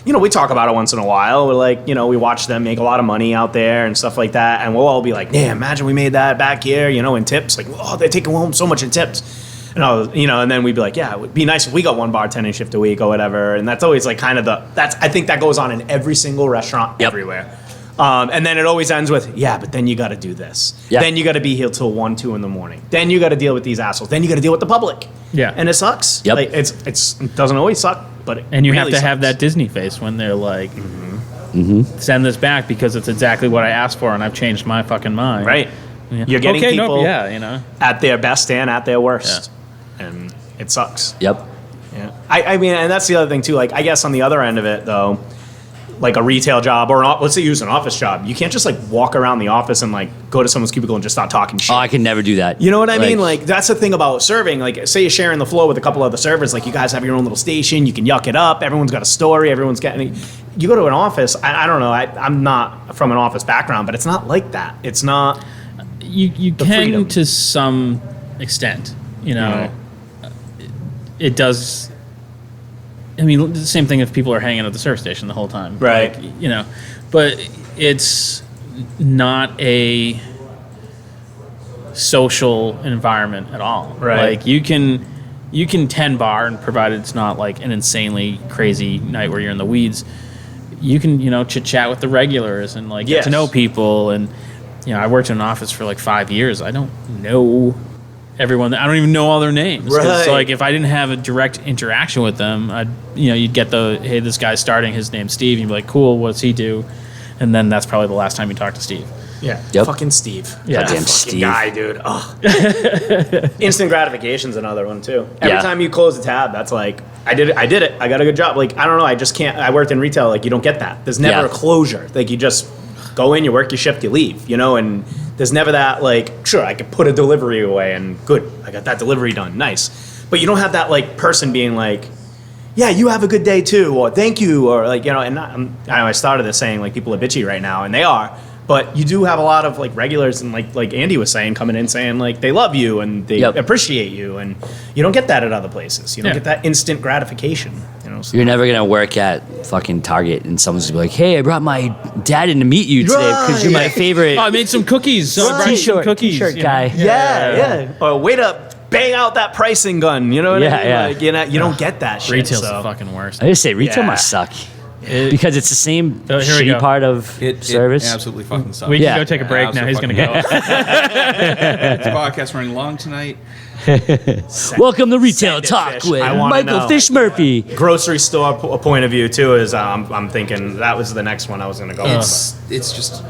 we talk about it once in a while. We're like, we watch them make a lot of money out there and stuff like that, and we'll all be like, damn, imagine we made that back here, in tips. Like, oh, they're taking home so much in tips. And then we'd be like, yeah, it would be nice if we got one bartending shift a week or whatever. And that's always like kind of I think that goes on in every single restaurant Yep. everywhere. And then it always ends with, yeah, but then you got to do this. Yeah. Then you got to be here till 1, 2 in the morning. Then you got to deal with these assholes. Then you got to deal with the public. Yeah. And it sucks. Yep. Like, it doesn't always suck, but And you really have to have sucks. that Disney face when they're like, send this back because it's exactly what I asked for and I've changed my fucking mind. Right. Yeah. You're getting okay, people yeah. at their best and at their worst. And it sucks. Yep. Yeah. I mean, and that's the other thing too. Like, I guess on the other end of it, though, like a retail job or let's say you use an office job, you can't just like walk around the office and like go to someone's cubicle and just start talking shit. Oh, I can never do that. You know what I mean? Like that's the thing about serving. Like say you're sharing the floor with a couple other servers, like you guys have your own little station, you can yuck it up, everyone's got a story, everyone's getting. You go to an office, I don't know, I'm not from an office background, but it's not like that. It's not. You can freedom. to some extent, you know. It does. I mean, the same thing if people are hanging at the service station the whole time, Right. Like, you know, but it's not a social environment at all. Right. Like you can 10 bar, and provided it's not like an insanely crazy night where you're in the weeds, you can, you know, chit chat with the regulars and like get to Yes. know people. And you know, I worked in an office for like 5 years. I don't know everyone. I don't even know all their names. 'Cause, Right. like if I didn't have a direct interaction with them, you'd get hey, this guy's starting. His name's Steve. And you'd be like, cool. What's he do? And then that's probably the last time you talk to Steve. Yeah. Yep. Fucking Steve. Yeah. That Goddamn fucking Steve. guy, dude. Oh. Instant gratification's another one too. Every Yeah. time you close a tab, that's like, I did it. I got a good job. Like, I don't know. I just can't. I worked in retail. Like, you don't get that. There's never Yeah. a closure. Like, you just go in, you work your shift, you leave, you know, and there's never that, like, sure, I could put a delivery away and good, I got that delivery done. Nice. But you don't have that, like, person being like, yeah, you have a good day too, or thank you, or like, you know, and I know I started this saying like people are bitchy right now, and they are, but you do have a lot of like regulars and like Andy was saying, coming in saying like they love you and they Yep. appreciate you, and you don't get that at other places. You don't Yeah. get that instant gratification, you know. So. You're never gonna work at fucking Target and someone's gonna be like, "Hey, I brought my dad in to meet you today because you're my Right. favorite Oh, I made some cookies. So I brought you some t-shirt, cookies. t-shirt you know? guy." Yeah. Or way to bang out that pricing gun. You know what Yeah, I mean? yeah. Like, you don't get that shit. Retail's so. the fucking worst. I just say retail Yeah. must suck It- because it's the same Oh, here we shitty go. part of It service. absolutely fucking sucks. We can Yeah. go take a break now. He's going to go. This podcast running long tonight. Welcome to Retail Send it, Talk Fish. with I wanna Michael know. Fish Murphy. Grocery store point of view too is I'm thinking that was the next one I was going to go. It's just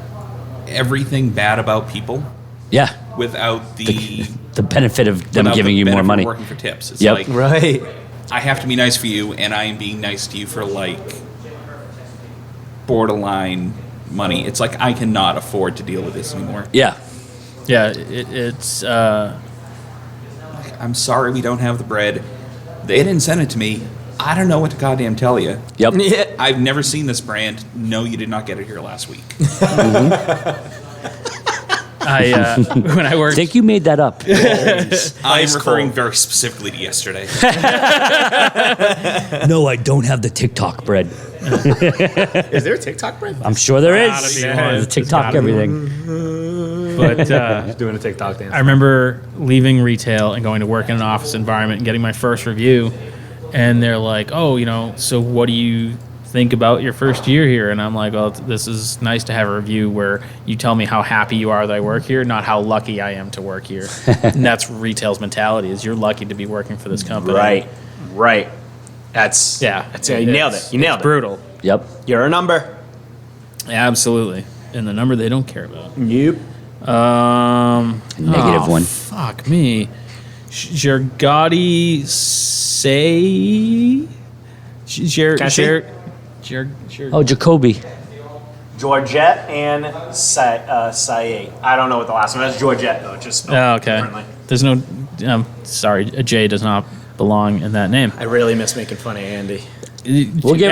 everything bad about people Yeah, without the benefit of them without giving the you more benefit of money. working for tips. It's Yep. like right. I have to be nice for you, and I am being nice to you for like borderline money. It's like I cannot afford to deal with this anymore. Yeah, Yeah, it's I'm sorry we don't have the bread. They didn't send it to me. I don't know what to goddamn tell you. yep. Yeah. I've never seen this brand. No, you did not get it here last week. when I I worked. think you made that up. I am referring cold. very specifically to yesterday. No, I don't have the TikTok bread. Is there a TikTok brand? I'm sure there Gotta is. be There's one. a TikTok Gotta be everything. But Doing a TikTok dance. I remember leaving retail and going to work in an office environment and getting my first review. And they're like, oh, you know, so what do you think about your first year here? And I'm like, well, this is nice to have a review where you tell me how happy you are that I work here, not how lucky I am to work here. And that's retail's mentality, is you're lucky to be working for this company. Right. That's you nailed it. You nailed it. Brutal. Yep. You're a number. Absolutely. And the number they don't care about. Yep. Negative one. Fuck me. Gergati say. Cassie? Oh, Jacoby. Georgette and Sayate. I don't know what the last one is. Georgette though. Just spelled Oh, okay. differently. There's no. Sorry, a J does not belong in that name. I really miss making fun of Andy. We'll give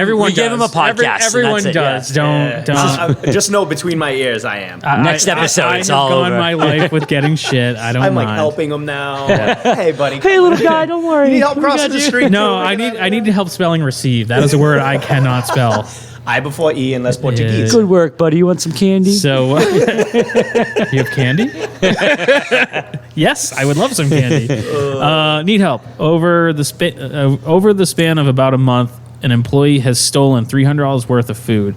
him a podcast, and Everyone that's it, does. yeah. Don't. Just know between my ears I am. Next episode, I it's have all gone over. my life with getting shit. I don't I'm mind. like helping him now. Hey buddy. Hey, little guy, don't worry. You need help We crossing got the you. street? No, I need help spelling receive. That is a word I cannot spell. I before E and less Portuguese. Good work, buddy. You want some candy? So, you have candy? Yes, I would love some candy. Need help. Over the span of about a month, an employee has stolen $300 worth of food.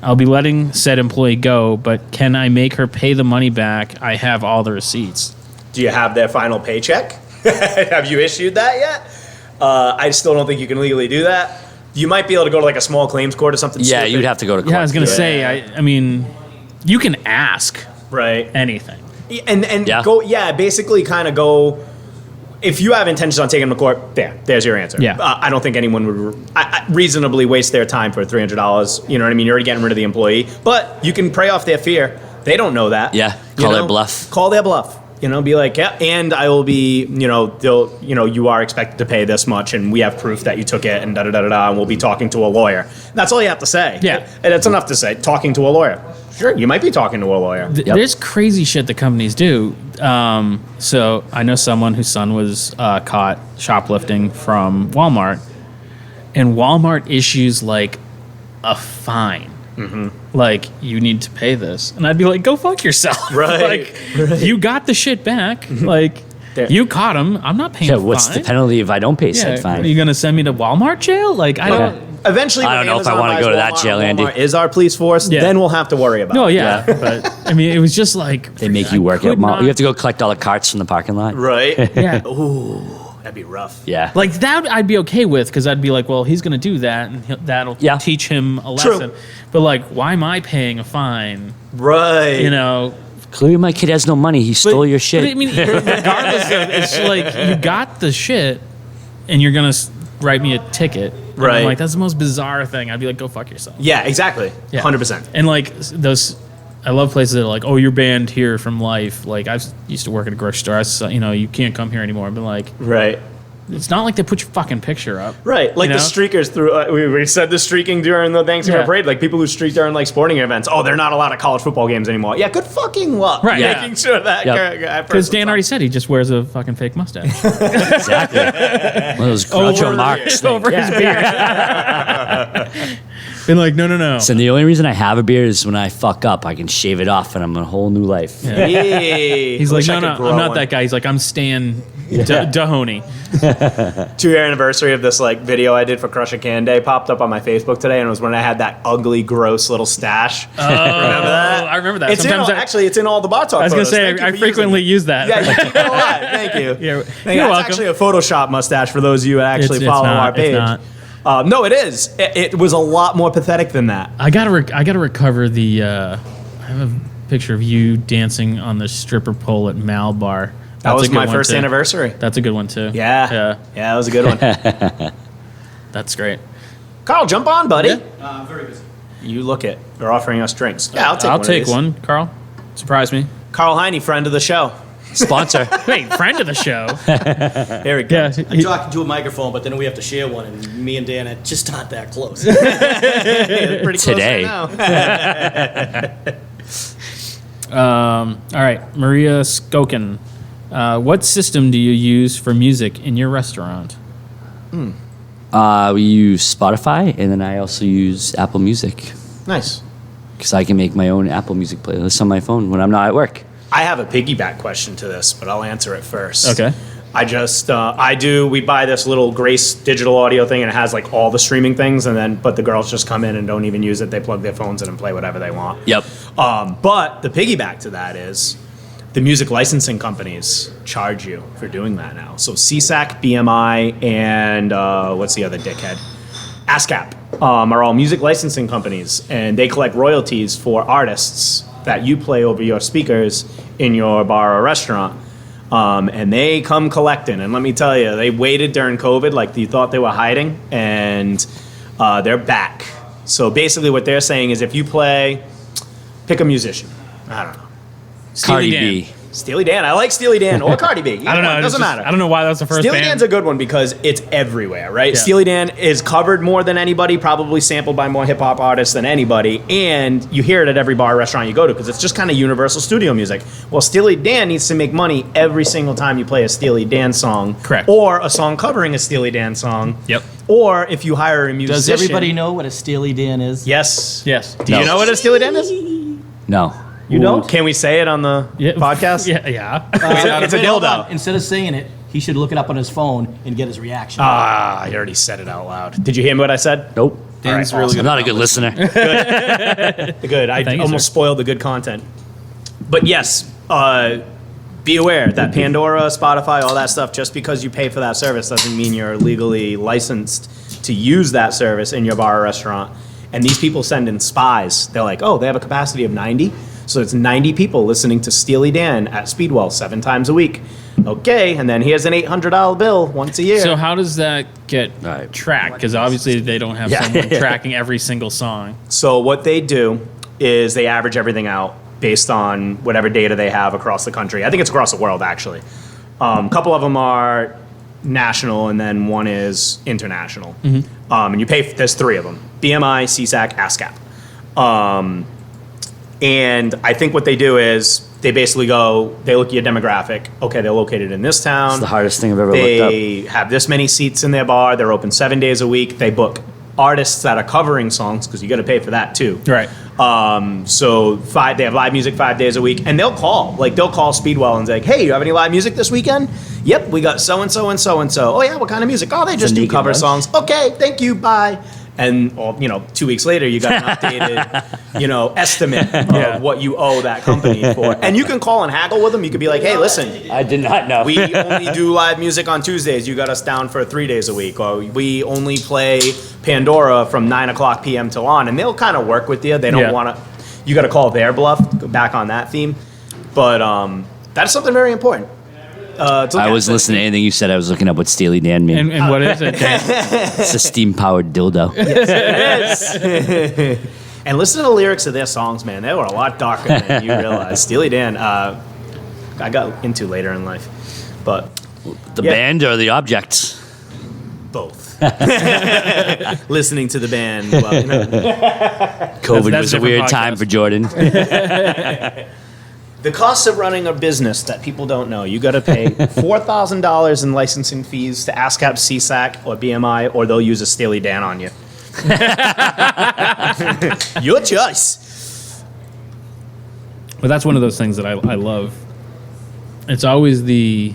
I'll be letting said employee go, but can I make her pay the money back? I have all the receipts. Do you have their final paycheck? Have you issued that yet? I still don't think you can legally do that. You might be able to go to like a small claims court or something. Yeah, stupid. you'd have to go to court. Yeah, I was gonna to do it. say. I mean, you can ask Right. anything. And Yeah. go basically kind of go if you have intentions on taking them to court, there's your answer. Yeah. I don't think anyone would reasonably waste their time for $300. You know what I mean? You're already getting rid of the employee, but you can prey off their fear. They don't know that. Yeah, call their bluff. Call their bluff. You know, be like, yeah, and I will be, you are expected to pay this much, and we have proof that you took it, and da-da-da-da-da, and we'll be talking to a lawyer. That's all you have to say. Yeah. And it's enough to say, talking to a lawyer. Sure, you might be talking to a lawyer. There's crazy shit that companies do. So I know someone whose son was caught shoplifting from Walmart, and Walmart issues like a fine. Mm-hmm. Like, you need to pay this. And I'd be like, go fuck yourself. Right. You got the shit back. Like, you caught him. I'm not paying Yeah, a fine. what's the penalty if I don't pay said fine? Are you going to send me to Walmart jail? Like, I don't... Eventually, I don't know if I want to go to that jail, Andy. Walmart is our police force, then we'll have to worry about No, it. yeah. But, I mean, it was just like... They make you work could at mall. not- You have to go collect all the carts from the parking lot. Right? Yeah. Ooh, that'd be rough. Yeah. Like, that I'd be okay with, because I'd be like, well, he's going to do that, and that'll Yeah. teach him a True. lesson. But, like, why am I paying a fine? Right. You know... Clearly, my kid has no money. He stole your shit. But I mean, regardless of, it's like, you got the shit, and you're going to write me a ticket. And Right. I'm like, that's the most bizarre thing. I'd be like, go fuck yourself. Yeah, exactly. Yeah. 100%. And like those, I love places that are like, oh, you're banned here from life. Like I used to work at a grocery store. I saw, you can't come here anymore. But like, Right. it's not like they put your fucking picture up. Right, like You the know? streakers through. We said the streaking during the Thanksgiving Yeah. parade, like people who streak during like sporting events. Oh, they're not allowed at college football games anymore. Yeah, good fucking luck. Right, yeah. Making sure that. Yep. Because Dan already said he just wears a fucking fake mustache Exactly. One of those Groucho Marx things. over his beard. Been like, no. So the only reason I have a beard is when I fuck up, I can shave it off and I'm in a whole new life. Hey, He's like, wish I no, could grow I'm not one. that guy. He's like, I'm Stan Mahoney. 2-year anniversary of this like video I did for Crush a Can Day popped up on my Facebook today, and it was when I had that ugly, gross little stash. Oh, Remember that? I remember that. It's actually it's in all the BarTalk. I was gonna photos. say Thank you I for frequently using it. use that. Yeah, you keep it alive. Thank you. Yeah, That's you're welcome. actually a Photoshop mustache for those of you who actually It's follow not, our it's page. not. No, it is. It was a lot more pathetic than that. I gotta recover the. I have a picture of you dancing on the stripper pole at Mal Bar. That That's was a good my one, first too. anniversary. That's a good one too. Yeah, that was a good one. That's great. Carl, jump on, buddy. I'm very busy. You look it. They're offering us drinks. Yeah, I'll take I'll one. take of these. one. Carl, surprise me. Carl Heine, friend of the show. Sponsor. Wait, friend of the show. There we go. Yeah, I'm talking to a microphone, but then we have to share one, and me and Dan are just not that close. Pretty close Today. right now. all right, Maria Skoken. What system do you use for music in your restaurant? We use Spotify, and then I also use Apple Music Nice. because I can make my own Apple Music playlist on my phone when I'm not at work. I have a piggyback question to this, but I'll answer it first. Okay. We buy this little Grace digital audio thing, and it has like all the streaming things, but the girls just come in and don't even use it. They plug their phones in and play whatever they want. Yep. But the piggyback to that is the music licensing companies charge you for doing that now. So CSAC, BMI, and what's the other dickhead? ASCAP are all music licensing companies, and they collect royalties for artists that you play over your speakers in your bar or restaurant. And they come collecting. And let me tell you, they waited during COVID like you thought they were hiding, and they're back. So basically what they're saying is if you pick a musician. I don't know. Cardi Dan. B. Steely Dan. I like Steely Dan or Cardi B. I don't know. It doesn't matter. I don't know why that's the first Steely band. Dan's a good one because it's everywhere, right? Yeah. Steely Dan is covered more than anybody, probably sampled by more hip hop artists than anybody, and you hear it at every bar or restaurant you go to because it's just kind of universal studio music. Well, Steely Dan needs to make money every single time you play a Steely Dan song, Correct. or a song covering a Steely Dan song. Yep. Or if you hire a musician. Does everybody know what a Steely Dan is? Yes. Yes. Do you know what a Steely Dan is? No. You don't? Can we say it on the Yeah. podcast? Yeah. It's a Hold on. dildo. Instead of saying it, he should look it up on his phone and get his reaction. Ah, you already said it out loud. Did you hear what I said? Nope. Dan's All right, really I'm good. not a good listener. Good. I Thank you, almost sir. spoiled the good content. But yes, be aware that Pandora, Spotify, all that stuff, just because you pay for that service doesn't mean you're legally licensed to use that service in your bar or restaurant. And these people send in spies. They're like, oh, they have a capacity of 90. So it's 90 people listening to Steely Dan at Speedwell 7 times a week. Okay, and then here's an $800 bill once a year. So how does that get Right. tracked? Because obviously they don't have Yeah. someone tracking every single song. So what they do is they average everything out based on whatever data they have across the country. I think it's across the world, actually. A couple of them are national, and then one is international. And you pay. There's 3 of them: BMI, CSAC, ASCAP. And I think what they do is they basically they look at your demographic. Okay, they're located in this town. It's the hardest thing I've ever looked up. They have this many seats in their bar. They're open 7 days a week. They book artists that are covering songs because you got to pay for that too. Right. So they have live music 5 days a week, and they'll call Speedwell and say, "Hey, you have any live music this weekend?" "Yep, we got so and so and so and so." "Oh yeah, what kind of music?" "Oh, they just do Naked cover Lunch? songs." "Okay, thank you, bye." And 2 weeks later, you got an updated, estimate of what you owe that company for. And you can call and haggle with them. You could be like, "Hey, listen, I did not know. we only do live music on Tuesdays. You got us down for 3 days a week. Or we only play Pandora from 9:00 p.m. till on." And they'll kind of work with you. They don't Yeah. want to. You got to call their bluff. Go back on that theme, but that's something very important. To look I at. was listening to anything you said. I was looking up what Steely Dan mean. And what is it? Dan? It's a steam-powered dildo. And listen to the lyrics of their songs, man. They were a lot darker than you realize. Steely Dan, I got into later in life, but The Yeah. band or the objects? both. Listening to the band. Well, COVID that's was a different weird podcast. time for Jordan. the cost of running a business that people don't know, you got to pay $4,000 in licensing fees to ASCAP, CSAC, or BMI, or they'll use a Steely Dan on you. Your choice. But that's one of those things that I love. It's always the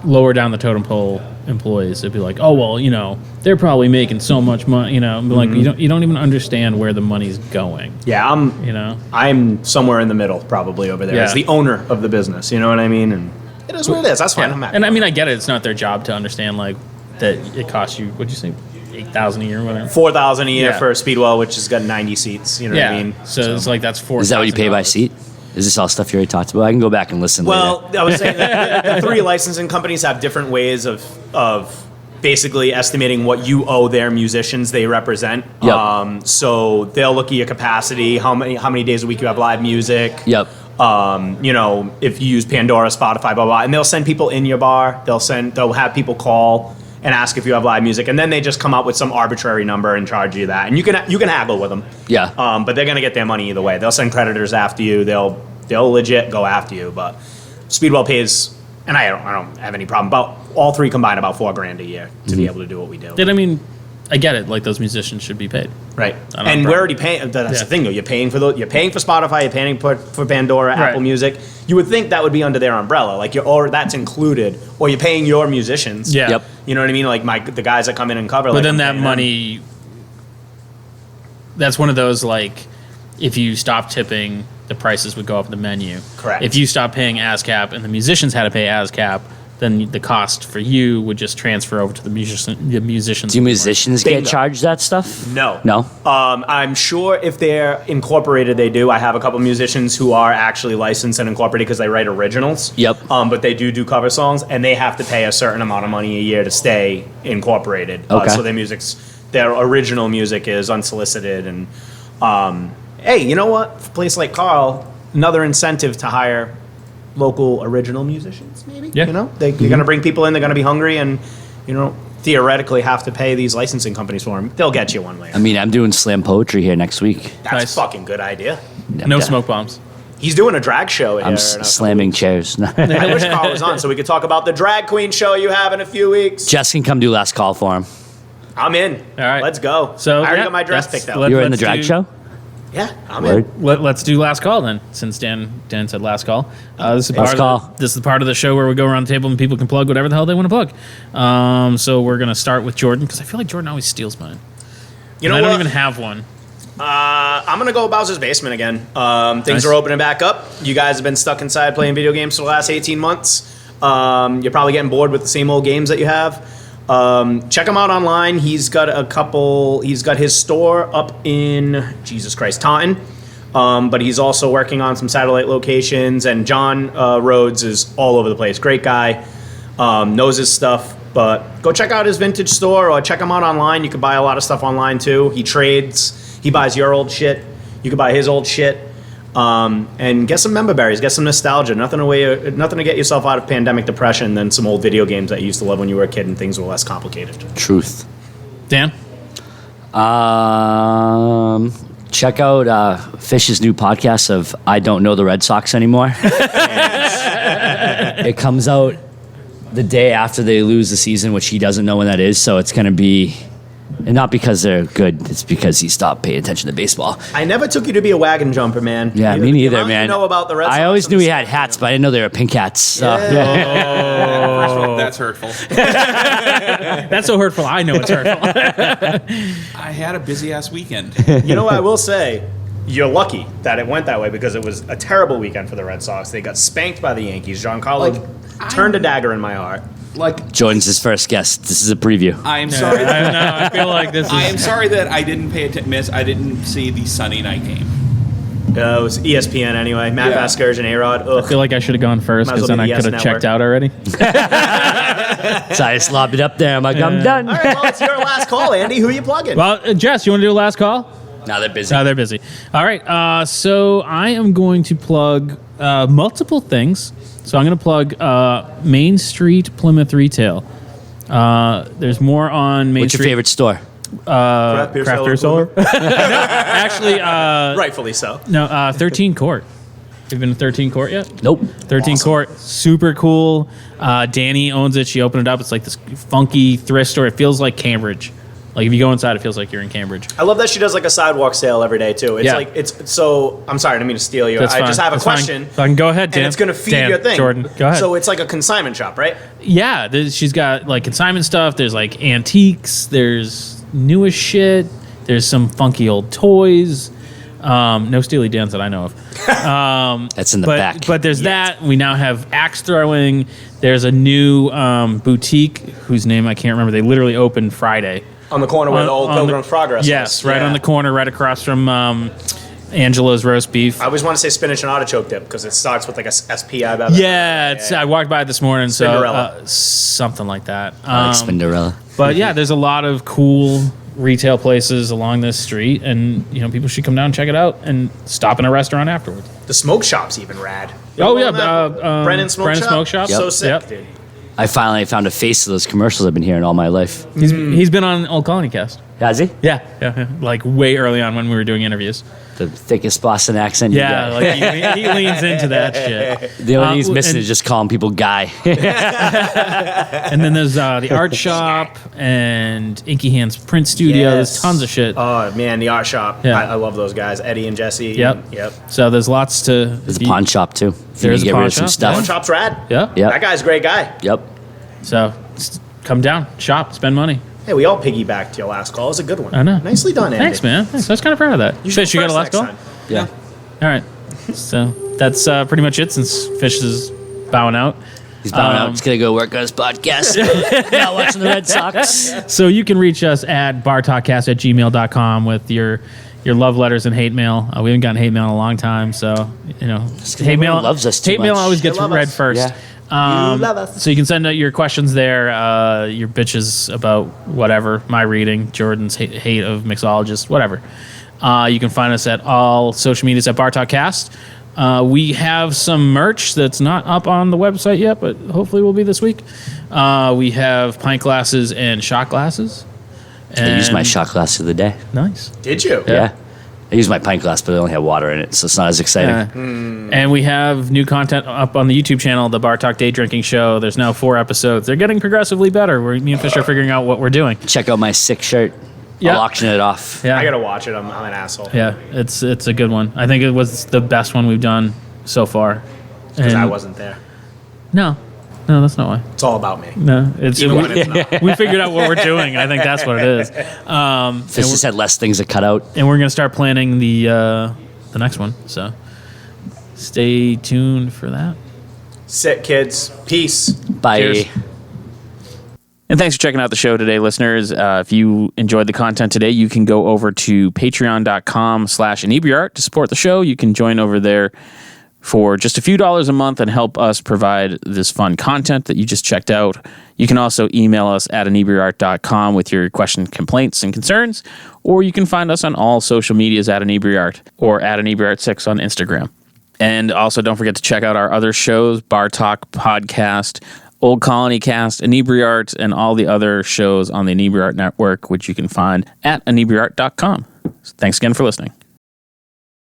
lower down the totem pole employees. It'd be like, "Oh well, they're probably making so much money." And be like, you don't even understand where the money's going. Yeah, I'm somewhere in the middle, probably over there. Yeah. As the owner of the business, you know what I mean? And it is what it is. That's fine. I'm happy. And I mean, I get it. It's not their job to understand like that. It costs you. What'd you say? $8,000 a year, or whatever. $4,000 a year Yeah. for Speedwell, which has got 90 seats. You know what I mean? So it's like that's $4,000. Is that what you pay by seat? Is this all stuff you already talked about? I can go back and listen Well, later. I was saying that the 3 licensing companies have different ways of basically estimating what you owe their musicians they represent. Yep. So they'll look at your capacity, how many days a week you have live music. Yep. If you use Pandora, Spotify, blah blah, and they'll send people in your bar. They'll have people call and ask if you have live music, and then they just come up with some arbitrary number and charge you that, and you can haggle with them. Yeah. But they're gonna get their money either way. They'll send creditors after you. They'll legit go after you. But Speedwell pays, and I don't have any problem. About all 3 combined, about $4,000 a year to be able to do what we do. And I mean, I get it. Like those musicians should be paid. Right, I don't and know. we're already paying. That's Yeah. the thing, though. You're paying for Spotify. You're paying for Pandora, Right. Apple Music. You would think that would be under their umbrella, or that's included, or you're paying your musicians. Yeah. Yep. You know what I mean? Like the guys that come in and cover. But like, then I'm that paying them. money, that's one of those like, if you stop tipping, the prices would go up the menu. Correct. If you stop paying ASCAP and the musicians had to pay ASCAP, then the cost for you would just transfer over to the musicians. Do musicians Bingo. get charged that stuff? No. No? I'm sure if they're incorporated, they do. I have a couple musicians who are actually licensed and incorporated because they write originals. Yep. But they do cover songs, and they have to pay a certain amount of money a year to stay incorporated. Okay. So their original music is unsolicited. And hey, you know what? For a place like Karl, another incentive to hire local original musicians, maybe. Yeah. They're going to bring people in. They're going to be hungry, and theoretically have to pay these licensing companies for them. They'll get you one way. I mean, I'm doing slam poetry here next week. That's Nice. a fucking good idea. No smoke bombs. He's doing a drag show here. I'm in a couple slamming weeks. chairs. I wish Karl was on so we could talk about the drag queen show you have in a few weeks. Jess can come do last call for him. I'm in. All right. Let's go. So I already yeah, got my dress that's- picked out. You were in the Let's drag do- show? Yeah, I'm Word. in. Let's do last call then, since Dan said last call. This is Last call. This is the part of the show where we go around the table and people can plug whatever the hell they want to plug. So we're gonna start with Jordan because I feel like Jordan always steals mine. You know And I what? don't even have one. I'm gonna go Bowser's Basement again. Things Nice. are opening back up. You guys have been stuck inside playing video games for the last 18 months. You're probably getting bored with the same old games that you have. Check him out online. He's got his store up in Jesus Christ, Taunton. but he's also working on some satellite locations. And John Rhodes is all over the place. Great guy, knows his stuff. But go check out his vintage store or check him out online. You can buy a lot of stuff online too. He trades. He buys your old shit. You can buy his old shit. And get some member berries, get some nostalgia. Nothing to get yourself out of pandemic depression than some old video games that you used to love when you were a kid and things were less complicated. Truth. Dan? Check out Fish's new podcast of I Don't Know the Red Sox Anymore. It comes out the day after they lose the season, which he doesn't know when that is, so it's going to be... And not because they're good, it's because he stopped paying attention to baseball. I never took you to be a wagon jumper, man. Yeah, me neither, man. You know about the Red Sox. I always knew he had hats, but I didn't know they were pink hats. So. First of all, that's hurtful. That's so hurtful. I know it's hurtful. I had a busy ass weekend. You know what I will say? You're lucky that it went that way because it was a terrible weekend for the Red Sox. They got spanked by the Yankees. Giancarlo turned a dagger in my heart. Like, Jordan's his first guest. This is a preview. I'm sorry. I feel like this is... I am sorry that I didn't I didn't see the Sunday night game. It was ESPN anyway. Matt Yeah. Vasgersian, A-Rod. I feel like I should have gone first Might as because well then be I the could Yes have checked Network. out already. So I just lobbed it up there. I'm like, I'm done. All right, well, it's your last call, Andy. Who are you plugging? Well, Jess, you want to do a last call? Now they're busy. No, they're busy. All right. So I am going to plug multiple things. So I'm going to plug Main Street Plymouth Retail. There's more on Main What's your Street. favorite store? Craft Beer Cellar? No, actually, Rightfully so. 13 Court. Have you been to 13 Court yet? Nope. 13 Court, super cool. Danny owns it. She opened it up. It's like this funky thrift store. It feels like Cambridge. Like if you go inside, it feels like you're in Cambridge. I love that she does like a sidewalk sale every day too. It's Yeah. like it's so. I'm sorry, I didn't mean to steal you. That's I fine. just have a That's fine. question. Fine. Go ahead, Dan. And it's going to feed Dan, your thing. Jordan, go ahead. So it's like a consignment shop, right? Yeah, she's got like consignment stuff. There's like antiques. There's newest shit. There's some funky old toys. No Steely Dan's that I know of. That's in the but, back. But there's that. We now have axe throwing. There's a new boutique whose name I can't remember. They literally opened Friday. On the corner where the old on Pilgrim's Progress Yes, is. right Yeah. on the corner, right across from Angela's roast beef. I always want to say spinach and artichoke dip because it starts with like a SPI. About Yeah, it's, I walked by it this morning, so Spinderella. something like that. I like Spinderella. But yeah, there's a lot of cool retail places along this street, and people should come down and check it out and stop in a restaurant afterwards. The smoke shop's even rad. Oh yeah, Brennan Smoke Brennan Shop. Smoke Shop. So Yep. sick, Yep. dude. I finally found a face to those commercials I've been hearing all my life. He's been on Old Colony Cast. Has he? Yeah, like way early on when we were doing interviews. The thickest Boston accent Yeah, you got. like he leans into that shit. The only thing he's missing and- is just calling people guy. And then there's the art shop and Inky Hands Print Studio. There's Yes. tons of shit. Oh man, the art shop. Yeah. I love those guys, Eddie and Jesse. Yep. Yep. So there's lots to. There's a pawn shop too. If There you is need a to get pawn rid of some shop? stuff. Pawn shop's rad. Yeah. Yep. That guy's a great guy. Yep. So come down, shop, spend money. Hey, we all piggybacked your last call. It was a good one. I know. Nicely done, Andy. Thanks, man. Thanks. I was kind of proud of that. should Fish, you got a first last next call? time. Yeah. All right. So that's pretty much it since Fish is bowing out. He's bowing out. He's gonna go work on his podcast. Not watching the Red Sox. So you can reach us at bartalkcast@gmail.com with your love letters and hate mail. We haven't gotten hate mail in a long time, so hate mail loves us too Hate mail much. always gets They love read us. first. Yeah. You love us. So you can send out your questions there, your bitches about whatever, my reading, Jordan's hate of mixologists, whatever. You can find us at all social medias at BarTalkCast. We have some merch that's not up on the website yet, but hopefully will be this week. We have pint glasses and shot glasses. I used my And- shot glass of the day. Nice. Did you? Yeah. I used my pint glass, but it only had water in it, so it's not as exciting. And we have new content up on the YouTube channel, the Bar Talk Day Drinking Show. There's now 4 episodes. They're getting progressively better. Me and Fish are figuring out what we're doing. Check out my sick shirt. Yeah. I'll auction it off. Yeah, I gotta watch it. I'm an asshole. yeah, it's a good one. I think it was the best one we've done so far. Because I And- wasn't there. No, that's not why. It's all about me. No, it's Even when it's not. we figured out what we're doing. I think that's what it is. This just had less things to cut out. And we're gonna start planning the next one. So stay tuned for that. Sit, kids. Peace. Bye. Cheers. And thanks for checking out the show today, listeners. If you enjoyed the content today, you can go over to patreon.com/inebriart to support the show. You can join over there for just a few dollars a month and help us provide this fun content that you just checked out. You can also email us at inebriart.com with your questions, complaints, and concerns, or you can find us on all social medias at inebriart or at inebriart6 on Instagram. And also don't forget to check out our other shows, BarTalk Podcast, Old Colony Cast, Inebriart, and all the other shows on the Inebriart Network, which you can find at inebriart.com. Thanks again for listening.